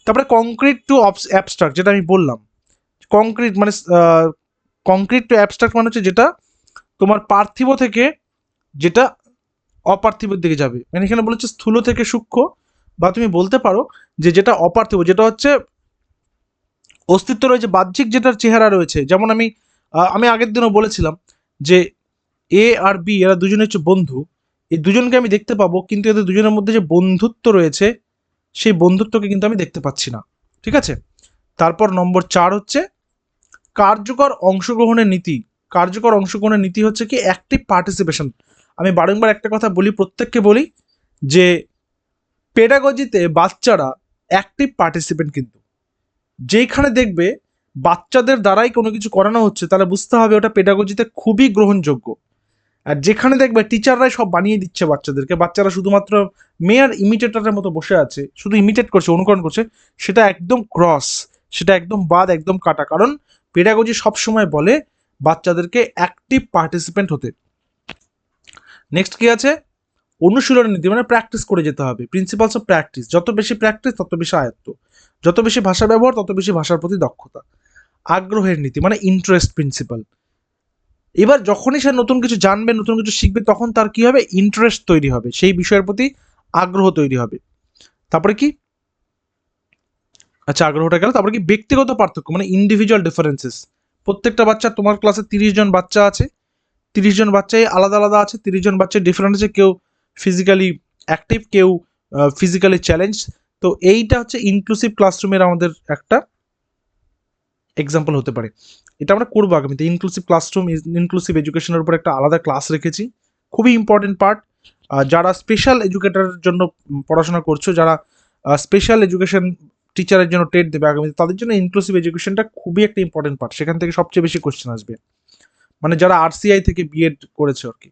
তারপরে কংক্রিট টু অ্যাবস্ট্রাক্ট, যেটা আমি বললাম, কংক্রিট মানে কংক্রিট টু অ্যাবস্ট্রাক্ট মানে হচ্ছে যেটা তোমার পার্থিব থেকে যেটা অপার্থিবের দিকে যাবে, মানে এখানে বলেছে স্থূল থেকে সূক্ষ্ম, বা তুমি বলতে পারো যে যেটা অপার্থিব, যেটা হচ্ছে অস্তিত্ব রয়েছে, বাহ্যিক যেটার চেহারা রয়েছে। যেমন আমি আগের দিনও বলেছিলাম যে এ আর বি এরা দুজনে হচ্ছে বন্ধু, এই দুজনকে আমি দেখতে পাবো, কিন্তু এদের দুজনের মধ্যে যে বন্ধুত্ব রয়েছে সেই বন্ধুত্বকে কিন্তু আমি দেখতে পাচ্ছি না। ঠিক আছে, তারপর নম্বর 4 হচ্ছে কার্যকর অংশগ্রহণের নীতি। কার্যকর অংশগ্রহণের নীতি হচ্ছে কি অ্যাক্টিভ পার্টিসিপেশন। আমি বারংবার একটা কথা বলি, প্রত্যেককে বলি যে পেডাগজিতে বাচ্চারা অ্যাক্টিভ পার্টিসিপেন্ট, কিন্তু যেইখানে দেখবে বাচ্চাদের দ্বারাই কোনো কিছু করানো হচ্ছে তাহলে বুঝতে হবে ওটা পেডাগজিতে খুবই গ্রহণযোগ্য। আর যেখানে দেখবে টিচাররাই সব বানিয়ে দিচ্ছে বাচ্চাদেরকে, বাচ্চারা শুধুমাত্র মেয়ার ইমিটেটরের মতো বসে আছে, শুধু ইমিটেট করছে, অনুকরণ করছে, সেটা একদম ক্রস, সেটা একদম বাদ, একদম কাটা। কারণ পেডাগজি সবসময় বলে বাচ্চাদেরকে অ্যাক্টিভ পার্টিসিপেন্ট হতে। নেক্সট কি আছে, অনুশীলনের নীতি, মানে প্র্যাকটিস করে যেতে হবে, প্রিন্সিপালস অফ প্র্যাকটিস, যত বেশি প্র্যাকটিস তত বেশি আয়ত্ত, যত বেশি ভাষা ব্যবহার তত বেশি ভাষার প্রতি দক্ষতা। আগ্রহের নীতি মানে ইন্টারেস্ট প্রিন্সিপাল, এবার যখনই সে নতুন কিছু জানবে, নতুন কিছু শিখবে, তখন তার কি হবে, ইন্টারেস্ট তৈরি হবে, সেই বিষয়ের প্রতি আগ্রহ তৈরি হবে। তারপরে কি, আচ্ছা আগ্রহটা গেল, তারপরে কি ব্যক্তিগত পার্থক্য, মানে ইন্ডিভিজুয়াল ডিফারেন্সেস। প্রত্যেকটা বাচ্চা, তোমার ক্লাসে 30 জন বাচ্চা আছে, 30 জন বাচ্চাই আলাদা আলাদা আছে, 30 জন বাচ্চা ডিফারেন্ট আছে, কেউ ফিজিক্যালি অ্যাক্টিভ, কেউ ফিজিক্যালি চ্যালেঞ্জ। তো এইটা হচ্ছে ইনক্লুসিভ ক্লাসরুমের আমাদের একটা এক্সাম্পল হতে পারে। এটা আমরা করবো আগামীতে, ইনক্লুসিভ ক্লাসরুম, ইনক্লুসিভ এডুকেশনের উপর একটা আলাদা ক্লাস রেখেছি, খুবই ইম্পর্টেন্ট পার্ট। যারা স্পেশাল এডুকেটরের জন্য পড়াশোনা করছো, যারা স্পেশাল এডুকেশন টিচারের জন্য টেট দেবে আগামীতে, তাদের জন্য ইনক্লুসিভ এডুকেশনটা খুবই একটা ইম্পর্টেন্ট পার্ট, সেখান থেকে সবচেয়ে বেশি কোশ্চেন আসবে, মানে যারা আরসিআই থেকে বিএড করেছে আর কি।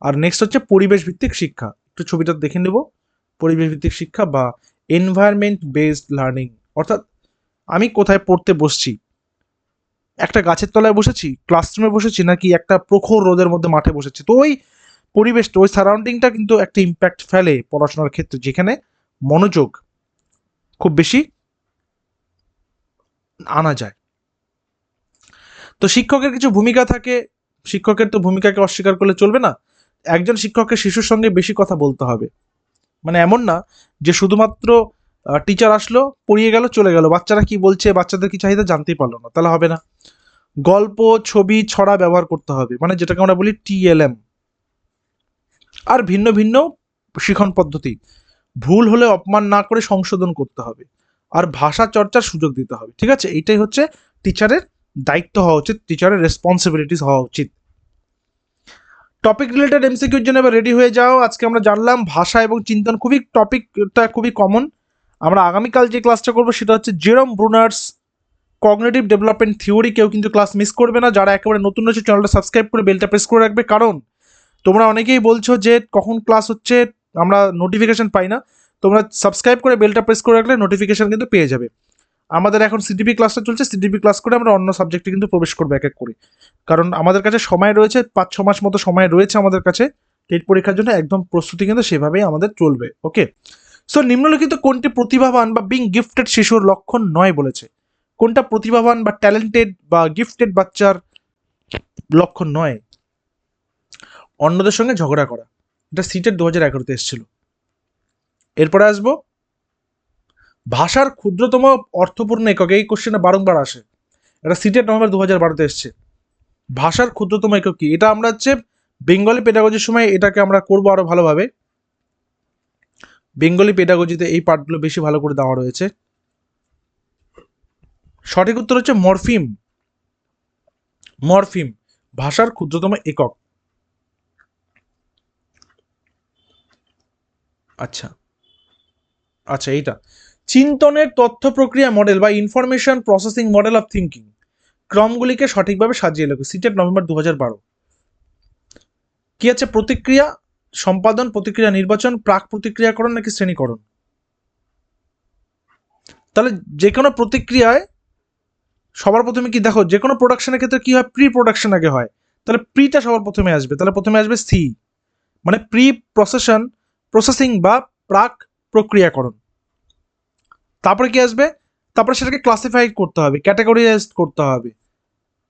আর নেক্সট হচ্ছে পরিবেশ ভিত্তিক শিক্ষা, একটু ছবিটা দেখে নেব। পরিবেশ ভিত্তিক শিক্ষা বা এনভায়রনমেন্ট বেসড লার্নিং, অর্থাৎ আমি কোথায় পড়তে বসছি, একটা গাছের তলায় বসেছি, ক্লাসরুমে বসেছি, নাকি একটা প্রখর রোদের মধ্যে মাঠে বসেছি, তো ওই পরিবেশটা, ওই সারাউন্ডিংটা কিন্তু একটা ইম্প্যাক্ট ফেলে পড়াশোনার ক্ষেত্রে, যেখানে মনোযোগ খুব বেশি আনা যায়। তো শিক্ষকের কিছু ভূমিকা থাকে, শিক্ষকের তো ভূমিকাকে অস্বীকার করলে চলবে না। একজন শিক্ষককে শিশুর সঙ্গে বেশি কথা বলতে হবে, মানে এমন না যে শুধুমাত্র টিচার আসলো, পড়িয়ে গেল, চলে গেল, বাচ্চারা কি বলছে, বাচ্চাদের কি চাহিদা জানতেই পারলো না, তাহলে হবে না। গল্প, ছবি, ছড়া ব্যবহার করতে হবে, মানে যেটাকে আমরা বলি টিএলএম। আর ভিন্ন ভিন্ন শিখন পদ্ধতি, ভুল হলে অপমান না করে সংশোধন করতে হবে, আর ভাষা চর্চার সুযোগ দিতে হবে। ঠিক আছে, এইটাই হচ্ছে টিচারের দায়িত্ব হওয়া উচিত, টিচারের রেসপন্সিবিলিটিস হওয়া উচিত। টপিক রিলেটেড এমসিকিউর জন্য এবার রেডি হয়ে যাও। আজকে আমরা জানলাম ভাষা এবং চিন্তন, টপিকটা খুবই কমন। আমরা আগামীকাল যে ক্লাসটা করবো সেটা হচ্ছে জেরম ব্রুনার্স কগনিটিভ ডেভেলপমেন্ট থিওরি। কেউ কিন্তু ক্লাস মিস করবে না। যারা একেবারে নতুন রয়েছে চ্যানেলটা সাবস্ক্রাইব করে বেলটা প্রেস করে রাখবে, কারণ তোমরা অনেকেই বলছো যে কখন ক্লাস হচ্ছে আমরা নোটিফিকেশন পাই না। তোমরা সাবস্ক্রাইব করে বেলটা প্রেস করে রাখলে নোটিফিকেশন কিন্তু পেয়ে যাবে। আমাদের এখন সিডিপি ক্লাসটা চলছে, সিডিপি ক্লাস করে আমরা অন্য সাবজেক্টে কিন্তু প্রবেশ করবো এক এক করে, কারণ আমাদের কাছে সময় রয়েছে 5-6 মাস মতো সময় রয়েছে আমাদের কাছে টেট পরীক্ষার জন্য। একদম প্রস্তুতি কিন্তু সেভাবেই আমাদের চলবে। ওকে, সো নিম্নলিখিত কোনটি প্রতিভাবান বা বিং গিফটেড শিশুর লক্ষণ নয় বলেছে? কোনটা প্রতিভাবান বা ট্যালেন্টেড বা গিফটেড বাচ্চার লক্ষণ নয়? অন্যদের সঙ্গে ঝগড়া করা, এটা সিটের 2011-তে এসেছিল। এরপরে আসবো ভাষার ক্ষুদ্রতম অর্থপূর্ণ একক। এই কোশ্চেনে বারংবার আসে, এটা সিটের নভেম্বর 2012-তে এসছে। ভাষার ক্ষুদ্রতম একক কি? এটা আমরা হচ্ছে বেঙ্গলি পেডাগজির সময় এটাকে আমরা করবো আরো ভালোভাবে। বেঙ্গলি পেডাগজিতে এই পার্টগুলো বেশি ভালো করে দেওয়া রয়েছে। সঠিক উত্তর হচ্ছে মরফিম। মরফিম ভাষার ক্ষুদ্রতম একক। আচ্ছা আচ্ছা, এইটা চিন্তনের তথ্য প্রক্রিয়া মডেল বা information processing model of thinking ক্রমগুলিকে সঠিকভাবে সাজিয়ে লেখো। CTET November 2012। কি আছে? প্রতিক্রিয়া সম্পাদন, প্রতিক্রিয়া নির্বাচন, প্রাক প্রতিক্রিয়াকরণ নাকি শ্রেণীকরণ? তাহলে যে কোনো প্রতিক্রিয়ায় সবার প্রথমে কি দেখো, যে কোনো প্রোডাকশনের ক্ষেত্রে কি হয়, প্রি প্রোডাকশন আগে হয়। তাহলে প্রিটা সবার প্রথমে আসবে, তাহলে প্রথমে আসবে সি, মানে প্রি প্রসেসিং বা প্রাক প্রক্রিয়াকরণ। তারপরে কি আসবে? তারপরে সেটাকে ক্লাসিফাই করতে হবে, ক্যাটাগরিজাইজ করতে হবে।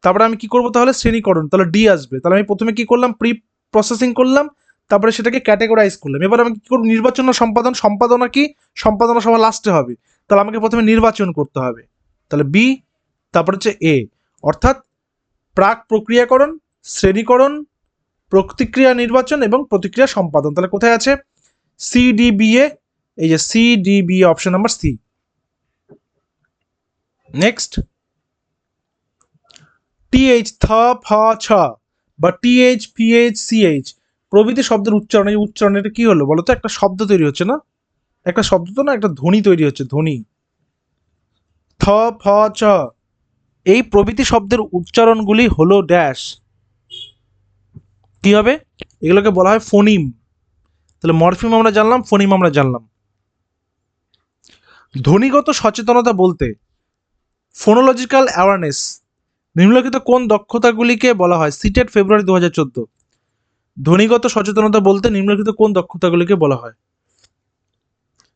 তারপরে আমি কি করবো তাহলে? শ্রেণীকরণ, তাহলে ডি আসবে। তাহলে আমি প্রথমে কি করলাম? প্রি প্রসেসিং করলাম, তারপরে সেটাকে ক্যাটাগরাইজ করলাম। এবার আমি কি করবো? নির্বাচন না সম্পাদন? সম্পাদনা কি? সম্পাদনা সবার লাস্টে হবে। তাহলে আমাকে প্রথমে নির্বাচন করতে হবে, তাহলে বি। তারপর হচ্ছে এ, অর্থাৎ প্রাক প্রক্রিয়াকরণ, শ্রেণীকরণ, প্রতিক্রিয়া নির্বাচন এবং প্রতিক্রিয়া সম্পাদন। তাহলে কোথায় আছে? সি ডি বি এ, এই যে C D B, option number C. Next, TH থ ফ ছ বা টিএইচ পিএইচ সিএইচ প্রভৃতি শব্দের উচ্চারণ, এই উচ্চারণ এটা কি হলো বলো তো? একটা শব্দ তৈরি হচ্ছে না? একটা শব্দ তো না, একটা ধ্বনি তৈরি হচ্ছে, ধ্বনি। থ ফ ছ, এই প্রভৃতি শব্দের উচ্চারণগুলি হলো ড্যাশ। কি হবে? এগুলোকে বলা হয় ফোনিম। তাহলে মরফিম আমরা জানলাম, ফোনিম আমরা জানলাম। ধ্বনিগত সচেতনতা বলতে ফোনোলজিক্যাল অ্যাওয়ারনেস নিম্নলিখিত কোন দক্ষতাগুলিকে বলা হয়? সিটেট ফেব্রুয়ারি 2014। ধ্বনিগত সচেতনতা বলতে নিম্নলিখিত কোন দক্ষতাগুলিকে বলা হয়?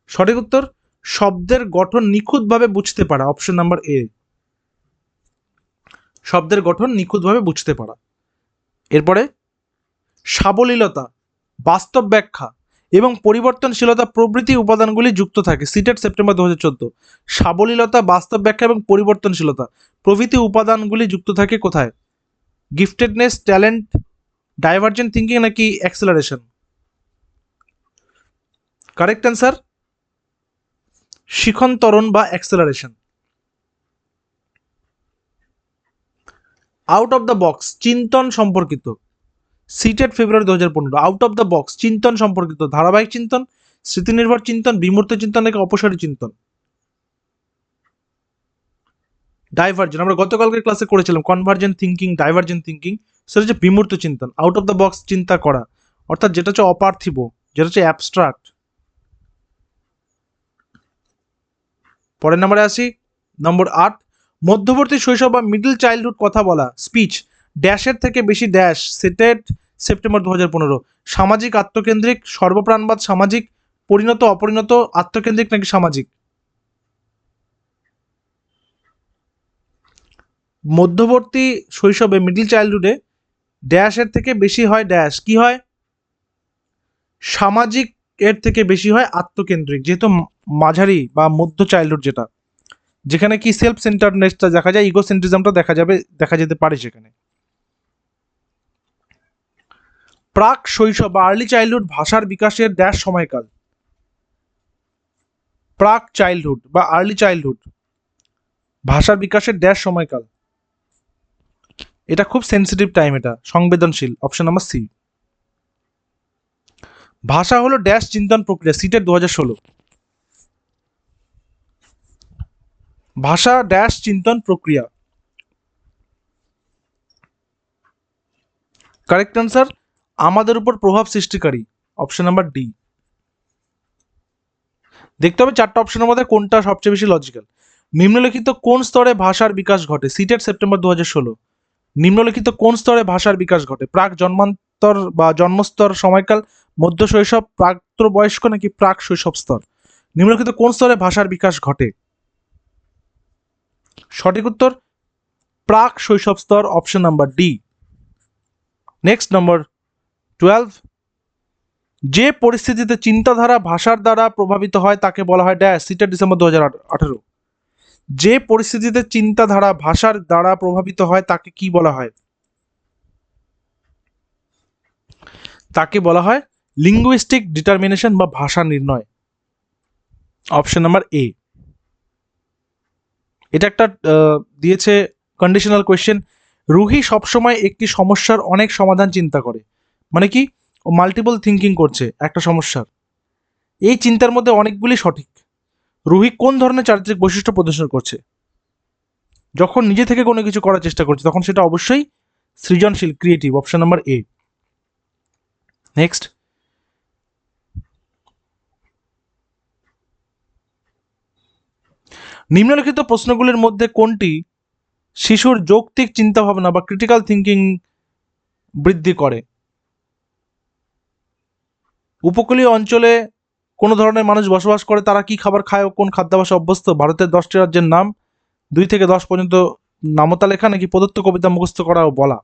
সঠিক উত্তর শব্দের গঠন নিখুঁতভাবে বুঝতে পারা, অপশন নাম্বার এ। শব্দের গঠন নিখুঁতভাবে বুঝতে পারা। এরপরে সাবলীলতা, বাস্তব ব্যাখ্যা এবং পরিবর্তনশীলতা প্রভৃতি উপাদানগুলি যুক্ত থাকে। CTET September 2014। সাবলীলতা, বাস্তব ব্যাখ্যা এবং পরিবর্তনশীলতা প্রভৃতি উপাদানগুলি যুক্ত থাকে কোথায়? গিফটেডনেস, ট্যালেন্ট, ডাইভার্জেন্ট থিঙ্কিং নাকি অ্যাক্সেলারেশন? কারেক্ট অ্যান্সার শিখনতরণ বা acceleration. Out of the box চিন্তন সম্পর্কিত। CTET February 2015। Out of the box চিন্তন সম্পর্কিত ধারাবাহিক চিন্তন, স্মৃতিনির্ভর চিন্তন, বিমূর্ত চিন্তন নাকি অপসারী চিন্তন? ডাইভার্জেন্ট। আমরা গতকালকে ক্লাসে করেছিলাম কনভার্জেন্ট থিঙ্কিং, ডাইভার্জেন্ট থিঙ্কিং। সেটা হচ্ছে বিমূর্ত চিন্তন, আউট অফ দ্য বক্স চিন্তা করা, অর্থাৎ যেটা হচ্ছে অপার্থিব, যেটা হচ্ছে অ্যাবস্ট্রাক্ট। পরের নম্বরে আসি, নম্বর 8। মধ্যবর্তী শৈশব বা মিডল চাইল্ডহুড কথা বলা স্পিচ ড্যাশের থেকে বেশি ড্যাশ। CTET September 2015। সামাজিক আত্মকেন্দ্রিক, সর্বপ্রাণবাদ, সামাজিক, পরিণত অপরিণত, আত্মকেন্দ্রিক নাকি সামাজিক? মধ্যবর্তী শৈশবে মিডল চাইল্ডহুডে ড্যাশের থেকে বেশি হয় ড্যাশ, কি হয়? সামাজিক এর থেকে বেশি হয় আত্মকেন্দ্রিক, যেহেতু মাঝারি বা মধ্য চাইল্ডহুড যেটা, যেখানে কি সেলফ সেন্টারনেসটা দেখা যায়, ইগোসেন্ট্রিজমটা দেখা যেতে পারে সেখানে। প্রাক শৈশব বা আর্লি চাইল্ডহুড ভাষার বিকাশের ড্যাশ সময়কাল। প্রাক চাইল্ডহুড বা আর্লি চাইল্ডহুড ভাষার বিকাশের ড্যাশ সময়কাল। এটা খুব সেন্সিটিভ টাইম, এটা সংবেদনশীল, অপশন নাম্বার সি। ভাষা হলো ড্যাশ চিন্তন প্রক্রিয়া, সিটেট 2016। ভাষা ড্যাশ চিন্তন প্রক্রিয়া। কারেক্ট আনসার আমাদের উপর প্রভাব সৃষ্টিকারী, অপশন নাম্বার ডি। দেখতে হবে চারটা অপশনের মধ্যে কোনটা সবচেয়ে বেশি লজিক্যাল। নিম্নলিখিত কোন স্তরে ভাষার বিকাশ ঘটে, সিটেট সেপ্টেম্বর 2016। নিম্নলিখিত কোন স্তরে ভাষার বিকাশ ঘটে, প্রাক জন্মান্তর বা জন্মস্তর, সময়কাল, মধ্য শৈশব, প্রাপ্তবয়স্ক নাকি প্রাক শৈশব স্তর? নিম্নলিখিত কোন স্তরে ভাষার বিকাশ ঘটে? সঠিক উত্তর প্রাক শৈশব স্তর, অপশন নাম্বার ডি। নেক্সট নম্বর 12। যে পরিস্থিতিতে চিন্তাধারা ভাষার দ্বারা প্রভাবিত হয় তাকে বলা হয় ড্যাশ, সিটেট ডিসেম্বর 2018। যে পরিস্থিতিতে চিন্তাধারা ভাষার দ্বারা প্রভাবিত হয় তাকে কি বলা হয়? তাকে বলা হয় লিঙ্গুইস্টিক ডিটারমিনেশন বা ভাষা নির্ণয়, অপশন নাম্বার এ। এটা একটা দিয়েছে কন্ডিশনাল কোয়েশ্চেন। রুহি সবসময় একটি সমস্যার অনেক সমাধান চিন্তা করে, মানে কি ও মাল্টিপল থিঙ্কিং করছে একটা সমস্যার। এই চিন্তার মধ্যে অনেকগুলি সঠিক। রুহি কোন ধরনের চারিত্রিক বৈশিষ্ট্য প্রদর্শন করছে? যখন নিজে থেকে কোনো কিছু করার চেষ্টা করছে তখন সেটা অবশ্যই সৃজনশীল, ক্রিয়েটিভ, অপশন নাম্বার এ। নেক্সট, নিম্নলিখিত প্রশ্নগুলির মধ্যে কোনটি শিশুর যৌক্তিক চিন্তাভাবনা বা ক্রিটিক্যাল থিঙ্কিং বৃদ্ধি করে? উপকূলীয় অঞ্চলে কোন ধরনের মানুষ বসবাস করে, তারা কি খাবার খায় ও কোন খাদ্যাভ্যাসে অভ্যস্ত? ভারতের 10টি রাজ্যের নাম, 2 থেকে 10 পর্যন্ত নামতা লেখা নাকি প্রদত্ত কবিতা মুখস্থ করা ও বলা?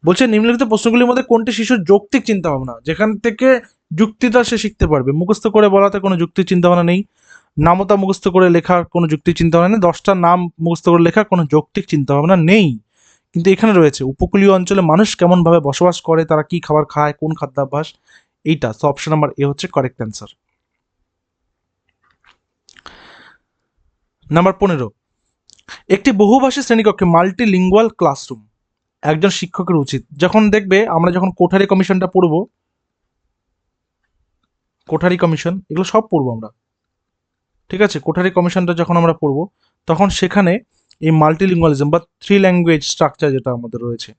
বলছে নিম্নলিখিত প্রশ্নগুলির মধ্যে কোনটি শিশুর যৌক্তিক চিন্তাভাবনা, যেখান থেকে যুক্তিটা সে শিখতে পারবে? মুখস্থ করে বলাতে কোনো যুক্তির চিন্তাভাবনা নেই, নামতা মুখস্থ করে লেখার কোনো যুক্তির চিন্তাভাবনা নেই, 10টা নাম মুখস্থ করে লেখার কোনো যৌক্তিক চিন্তাভাবনা নেই। কিন্তু এখানে রয়েছে উপকূলীয় অঞ্চলে মানুষ কেমনভাবে বসবাস করে, তারা কি খাবার খায়, কোন খাদ্যাভ্যাস, এইটা। তো অপশন নাম্বার এ হচ্ছে কারেক্ট অ্যান্সার। নাম্বার 15। একটি বহুভাষী শ্রেণীকক্ষে মাল্টিলিঙ্গুয়াল ক্লাসরুম একজন শিক্ষকের উচিত। যখন দেখবে আমরা যখন কোঠারি কমিশনটা পড়বো, কোঠারি কমিশন এগুলো সব পড়বো আমরা, ঠিক আছে? কোঠারি কমিশনটা যখন আমরা পড়বো তখন সেখানে এই মাল্টিলিঙ্গুয়ালিজম বা 3 ল্যাঙ্গুয়েজ স্ট্রাকচার যেটা আমাদের রয়েছে,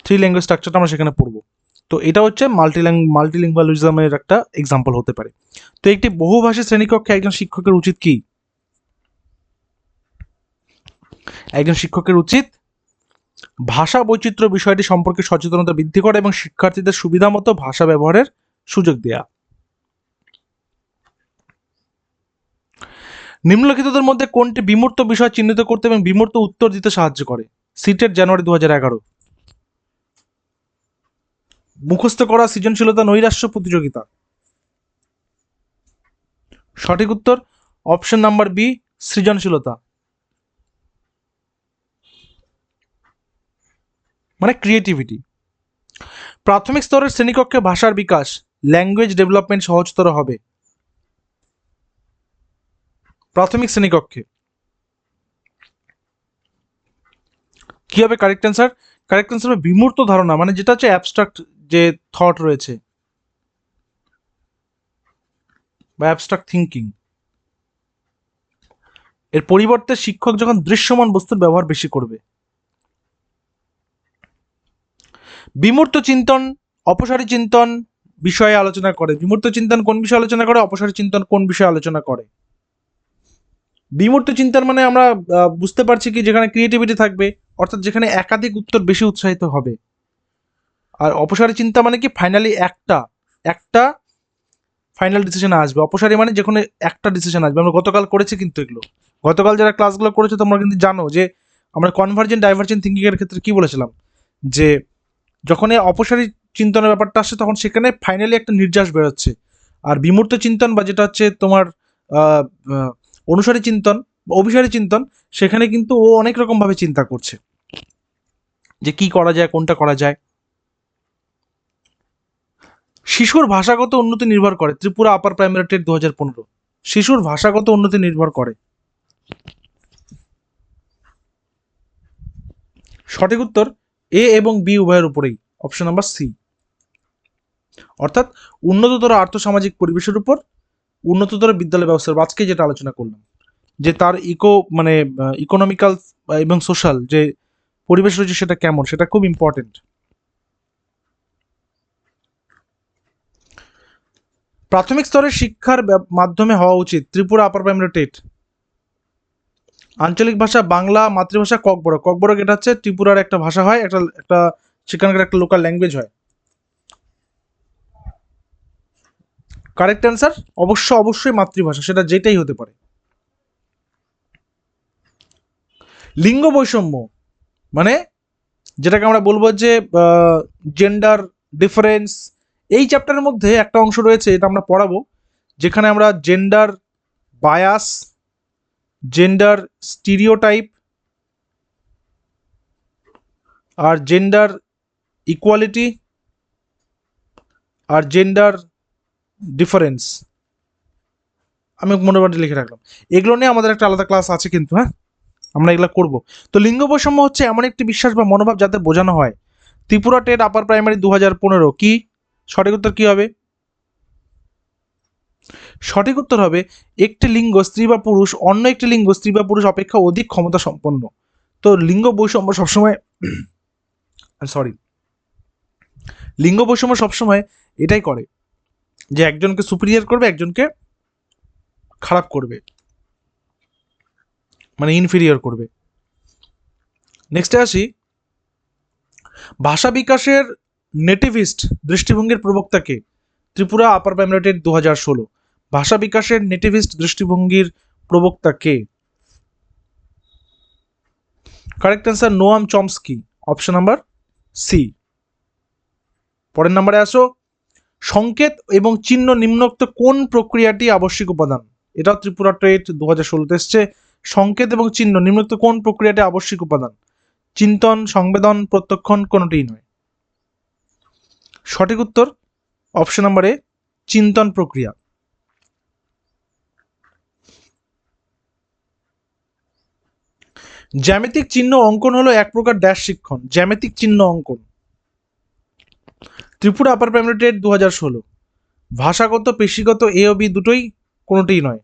3 ল্যাঙ্গুয়েজ স্ট্রাকচারটা আমরা সেখানে পড়বো। তো এটা হচ্ছে মাল্টিলিঙ্গুয়ালিজমের একটা এক্সাম্পল হতে পারে। তো একটি বহুভাষী শ্রেণীকক্ষে একজন শিক্ষকের উচিত কি? একজন শিক্ষকের উচিত ভাষা বৈচিত্র্য বিষয়টি সম্পর্কে সচেতনতা বৃদ্ধি করা এবং শিক্ষার্থীদের সুবিধা মতো ভাষা ব্যবহারের সুযোগ দেয়া। নিম্নলিখিতদের মধ্যে কোনটি বিমূর্ত বিষয় চিহ্নিত করতে এবং বিমূর্ত উত্তর দিতে সাহায্য করে? সিটেট জানুয়ারি 2011। মুখস্থ করা, সৃজনশীলতা, নৈরাশ্য, প্রতিযোগিতা। সঠিক উত্তর অপশন নাম্বার বি, সৃজনশীলতা, মানে ক্রিয়েটিভিটি। প্রাথমিক স্তরের শ্রেণীকক্ষে ভাষার বিকাশ, ল্যাঙ্গুয়েজ ডেভেলপমেন্ট সহজতর হবে। প্রাথমিক শ্রেণীকক্ষে কি হবে কারেক্ট অ্যান্সার? কারেক্ট অ্যান্সার হবে বিমূর্ত ধারণা, মানে যেটা হচ্ছে অ্যাবস্ট্রাক্ট যে থট রয়েছে বা অ্যাবস্ট্রাক্ট থিঙ্কিং। এর পরিবর্তে শিক্ষক যখন দৃশ্যমান বস্তুর ব্যবহার বেশি করবে। বিমূর্ত চিন্তন, অপসারী চিন্তন বিষয়ে আলোচনা করে। বিমূর্ত চিন্তন কোন বিষয়ে আলোচনা করে, অপসারী চিন্তন কোন বিষয়ে আলোচনা করে? বিমূর্ত চিন্তন মানে আমরা বুঝতে পারছি কি যেখানে ক্রিয়েটিভিটি থাকবে, অর্থাৎ যেখানে একাধিক উত্তর বেশি উৎসাহিত হবে। আর অপসারী চিন্তা মানে কি ফাইনালি একটা একটা ফাইনাল ডিসিশন আসবে। অপসারী মানে যেখানে একটা ডিসিশন আসবে। আমরা গতকাল করেছি কিন্তু এগুলো, গতকাল যারা ক্লাসগুলো করেছে তোমরা কিন্তু জানো যে আমরা কনভার্জেন্ট ডাইভার্জেন্ট থিঙ্কিং এর ক্ষেত্রে কি বলেছিলাম, যে যখন এই অপসারী চিন্তনের ব্যাপারটা আসছে তখন সেখানে ফাইনালি একটা নির্যাস বেরোচ্ছে। আর বিমূর্ত চিন্তন বা যেটা হচ্ছে তোমার আহ, আহ, অনুসারী চিন্তন বা অভিসারী চিন্তন, সেখানে কিন্তু ও অনেক রকম ভাবে চিন্তা করছে যে কি করা যায়, কোনটা করা যায়। শিশুর ভাষাগত উন্নতি নির্ভর করে, ত্রিপুরা আপার প্রাইমারি টেট 2015। শিশুর ভাষাগত উন্নতি নির্ভর করে। সঠিক উত্তর এ এবং বি উভয়ের উপরেই, অপশন নাম্বার সি। অর্থাৎ উন্নততর আর্থসামাজিক পরিবেশের উপর উন্নততর বিদ্যালয় ব্যবস্থার, আজকে যেটা আলোচনা করলাম, যে তার ইকোনমিক্যাল এবং সোশ্যাল যে পরিবেশ রয়েছে সেটা কেমন, সেটা খুব ইম্পর্টেন্ট। প্রাথমিক স্তরের শিক্ষার মাধ্যমে হওয়া উচিত ত্রিপুরা আপার প্রাইমারি টেট। আঞ্চলিক ভাষা বাংলা, মাতৃভাষা ককবরক। ককবরক এটা হচ্ছে ত্রিপুরার একটা ভাষা হয়, একটা একটা সেখানকার একটা লোকাল ল্যাঙ্গুয়েজ হয়। কারেক্ট অ্যান্সার অবশ্যই মাতৃভাষা, সেটা যেটাই হতে পারে। লিঙ্গ বৈষম্য মানে যেটাকে আমরা বলবো যে জেন্ডার ডিফারেন্স, এই চ্যাপ্টারের মধ্যে একটা অংশ রয়েছে, এটা আমরা পড়াবো, যেখানে আমরা জেন্ডার বায়াস, জেন্ডার স্টিরিওটাইপ আর জেন্ডার ইকুয়ালিটি আর জেন্ডার ডিফারেন্স, আমি মোটামুটি লিখে রাখলাম। এগুলো নিয়ে আমাদের একটা আলাদা ক্লাস আছে কিন্তু, হ্যাঁ, আমরা এগুলো করব। তো লিঙ্গ বৈষম্য হচ্ছে এমন একটি বিশ্বাস বা মনোভাব যাতে বোঝানো হয়। ত্রিপুরা টেট আপার প্রাইমারি 2015 কি? সঠিক উত্তর কি হবে? সঠিক উত্তর হবে একটি লিঙ্গ স্ত্রী বা পুরুষ অন্য একটি লিঙ্গ স্ত্রী বা পুরুষ অপেক্ষা অধিক ক্ষমতা সম্পন্ন। তো লিঙ্গ বৈষম্য সবসময় লিঙ্গ বৈষম্য সবসময় এটাই করে যে একজনকে সুপিরিয়র করবে, একজনকে খারাপ করবে, মানে ইনফিরিয়র করবে। নেক্সটে আসি, ভাষা বিকাশের নেটিভিস্ট দৃষ্টিভঙ্গির প্রবক্তাকে। Tripura upper primary TET 2016। ভাষা বিকাশের নেটিভিস্ট দৃষ্টিভঙ্গির প্রবক্তা কে? Correct answer Noam Chomsky, option number C. পরের নাম্বারে আসো, সংকেত এবং চিহ্ন নিম্নোক্ত কোন প্রক্রিয়াটি আবশ্যিক উপাদান? এটাও ত্রিপুরা টেট 2016 এসছে। সংকেত এবং চিহ্ন নিম্নোক্ত কোন প্রক্রিয়াটি আবশ্যিক উপাদান? চিন্তন, সংবেদন, প্রত্যক্ষণ, কোনটিই নয়। সঠিক উত্তর অপশন নাম্বার এ, চিন্তন প্রক্রিয়া। জ্যামিতিক চিহ্ন অঙ্কন হলো এক প্রকার ড্যাশ শিক্ষণ। জ্যামিতিক চিহ্ন অঙ্কন। Tripura upper primary TET 2016। ভাষাগত, পেশিগত, এ ও বি দুটোই, কোনোটিই নয়।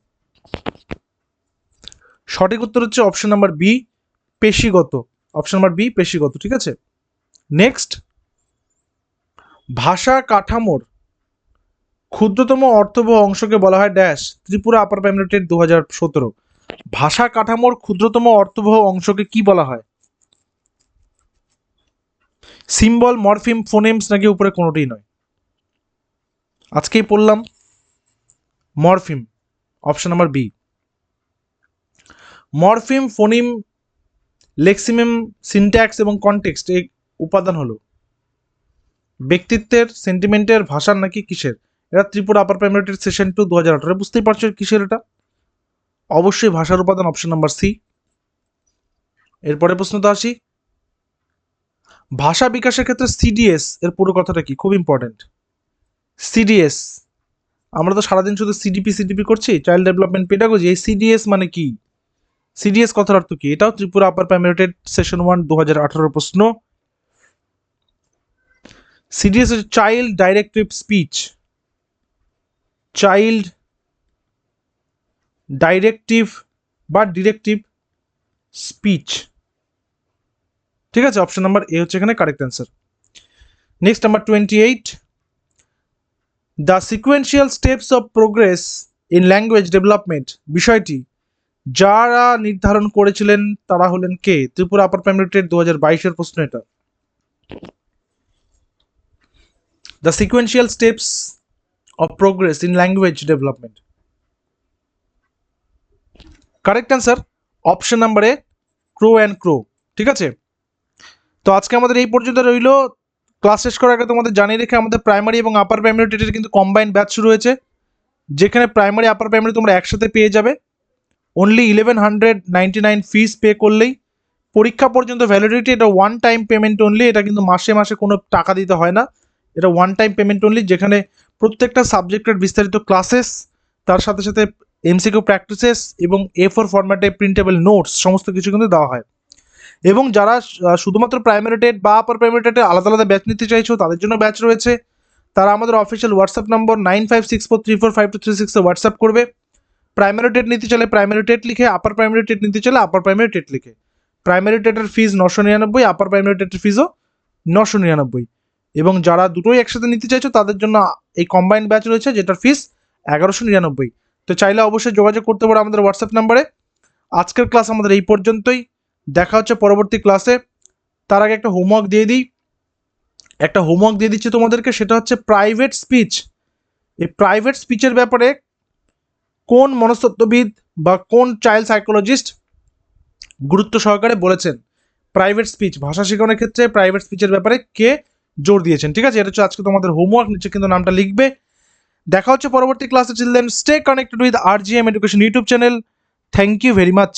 সঠিক উত্তর হচ্ছে অপশন নাম্বার বি, পেশিগত। অপশন নাম্বার বি, পেশিগত। ঠিক আছে, নেক্সট, ভাষা কাঠামোর ক্ষুদ্রতম অর্থবহ অংশকে বলা হয় dash. Tripura upper primary TET 2017। ভাষা কাঠামোর ক্ষুদ্রতম অর্থবহ অংশকে কি বলা হয়? সিম্বল, মরফিম, ফোনেমস, নাকি উপরে কোনোটিই নয়? আজকেই পড়লাম morpheme, option number B. Morpheme, phoneme, lexeme, syntax এবং কনটেক্সট এই উপাদান হলো ব্যক্তিত্বের, সেন্টিমেন্টের, ভাষার, নাকি কিসের? এটা Tripura upper primary TET session 2 2018। বুঝতেই পারছো কিসের এটা? অবশ্যই ভাষার উপাদান, অপশন নাম্বার সি। এরপরে প্রশ্ন তো আসি, ভাষা বিকাশের ক্ষেত্রে সিডিএস এর পুরো কথাটা কি? খুব ইম্পর্টেন্ট। সিডিএস, আমরা তো সারাদিন শুধু সিডিপি করছি, চাইল্ড ডেভেলপমেন্ট পেডাগজি। এই সিডিএস মানে কি? সিডিএস কথার অর্থ কি? এটাও Tripura upper primary TET session 1 2018 প্রশ্ন। সিডিএস হচ্ছে child directive speech. Child directive বা ডিরেক্টিভ স্পিচ। ঠিক আছে, অপশন নাম্বার এ হচ্ছে এখানে correct answer. Next number 28, the sequential steps of progress in language development বিষয়টি যারা নির্ধারণ করেছিলেন তারা হলেন কে? ত্রিপুরা আপার প্রাইমারি টেট 2022 প্রশ্ন এটা। The sequential steps of progress in language development. Correct answer option number A, crow and crow. ঠিক আছে, তো আজকে আমাদের এই পর্যন্ত রইল। ক্লাস শেষ করার আগে তোমাদের জানিয়ে রেখে, আমাদের প্রাইমারি এবং আপার প্রাইমারি টেটের কিন্তু কম্বাইন্ড ব্যাচ শুরু হয়েছে, যেখানে প্রাইমারি আপার প্রাইমারি তোমরা একসাথে পেয়ে যাবে। অনলি 1199 ফিস পে করলেই পরীক্ষা পর্যন্ত ভ্যালিডিটি। এটা ওয়ান টাইম পেমেন্ট অনলি, এটা কিন্তু মাসে মাসে কোনো টাকা দিতে হয় না, এটা ওয়ান টাইম পেমেন্ট অনলি, যেখানে প্রত্যেকটা সাবজেক্টের বিস্তারিত ক্লাসেস, তার সাথে সাথে এমসিকিউ প্র্যাকটিসেস এবং A4 ফরম্যাটে প্রিন্টেবল নোটস সমস্ত কিছু কিন্তু দেওয়া হয়। এবং যারা শুধুমাত্র প্রাইমারি টেট বা আপার প্রাইমারি টেটে আলাদা আলাদা ব্যাচ নিতে চাইছো তাদের জন্য ব্যাচ রয়েছে। তারা আমাদের অফিসিয়াল হোয়াটসঅ্যাপ নম্বর 9564345236 হোয়াটসঅ্যাপ করবে। প্রাইমারি টেট নিতে চাইলে প্রাইমারি টেট লিখে, আপার প্রাইমারি টেট নিতে চাইলে আপার প্রাইমারি টেট লিখে। প্রাইমারি টেটের ফিজ 999, আপার প্রাইমারি টেটের ফিজও 999। এবং যারা দুটোই একসাথে নিতে চাইছো তাদের জন্য এই কম্বাইন্ড ব্যাচ রয়েছে যেটার ফিস 1199। তো চাইলে অবশ্যই যোগাযোগ করতে পারো আমাদের হোয়াটসঅ্যাপ নাম্বারে। আজকের ক্লাস আমাদের এই পর্যন্তই, দেখা হচ্ছে পরবর্তী ক্লাসে। তার আগে একটা হোমওয়ার্ক দিয়ে দিচ্ছি তোমাদেরকে, সেটা হচ্ছে প্রাইভেট স্পিচ। এই প্রাইভেট স্পিচের ব্যাপারে কোন মনস্তত্ত্ববিদ বা কোন চাইল্ড সাইকোলজিস্ট গুরুত্ব সহকারে বলেছেন প্রাইভেট স্পিচ, ভাষা শেখানোর ক্ষেত্রে প্রাইভেট স্পিচের ব্যাপারে কে জোর দিয়েছেন। ঠিক আছে, এটা হচ্ছে আজকে তোমাদের হোমওয়ার্ক, নিচে কিন্তু নামটা লিখবে। দেখা হচ্ছে পরবর্তী ক্লাসে। Children, stay connected with RGM education YouTube channel. Thank you very much.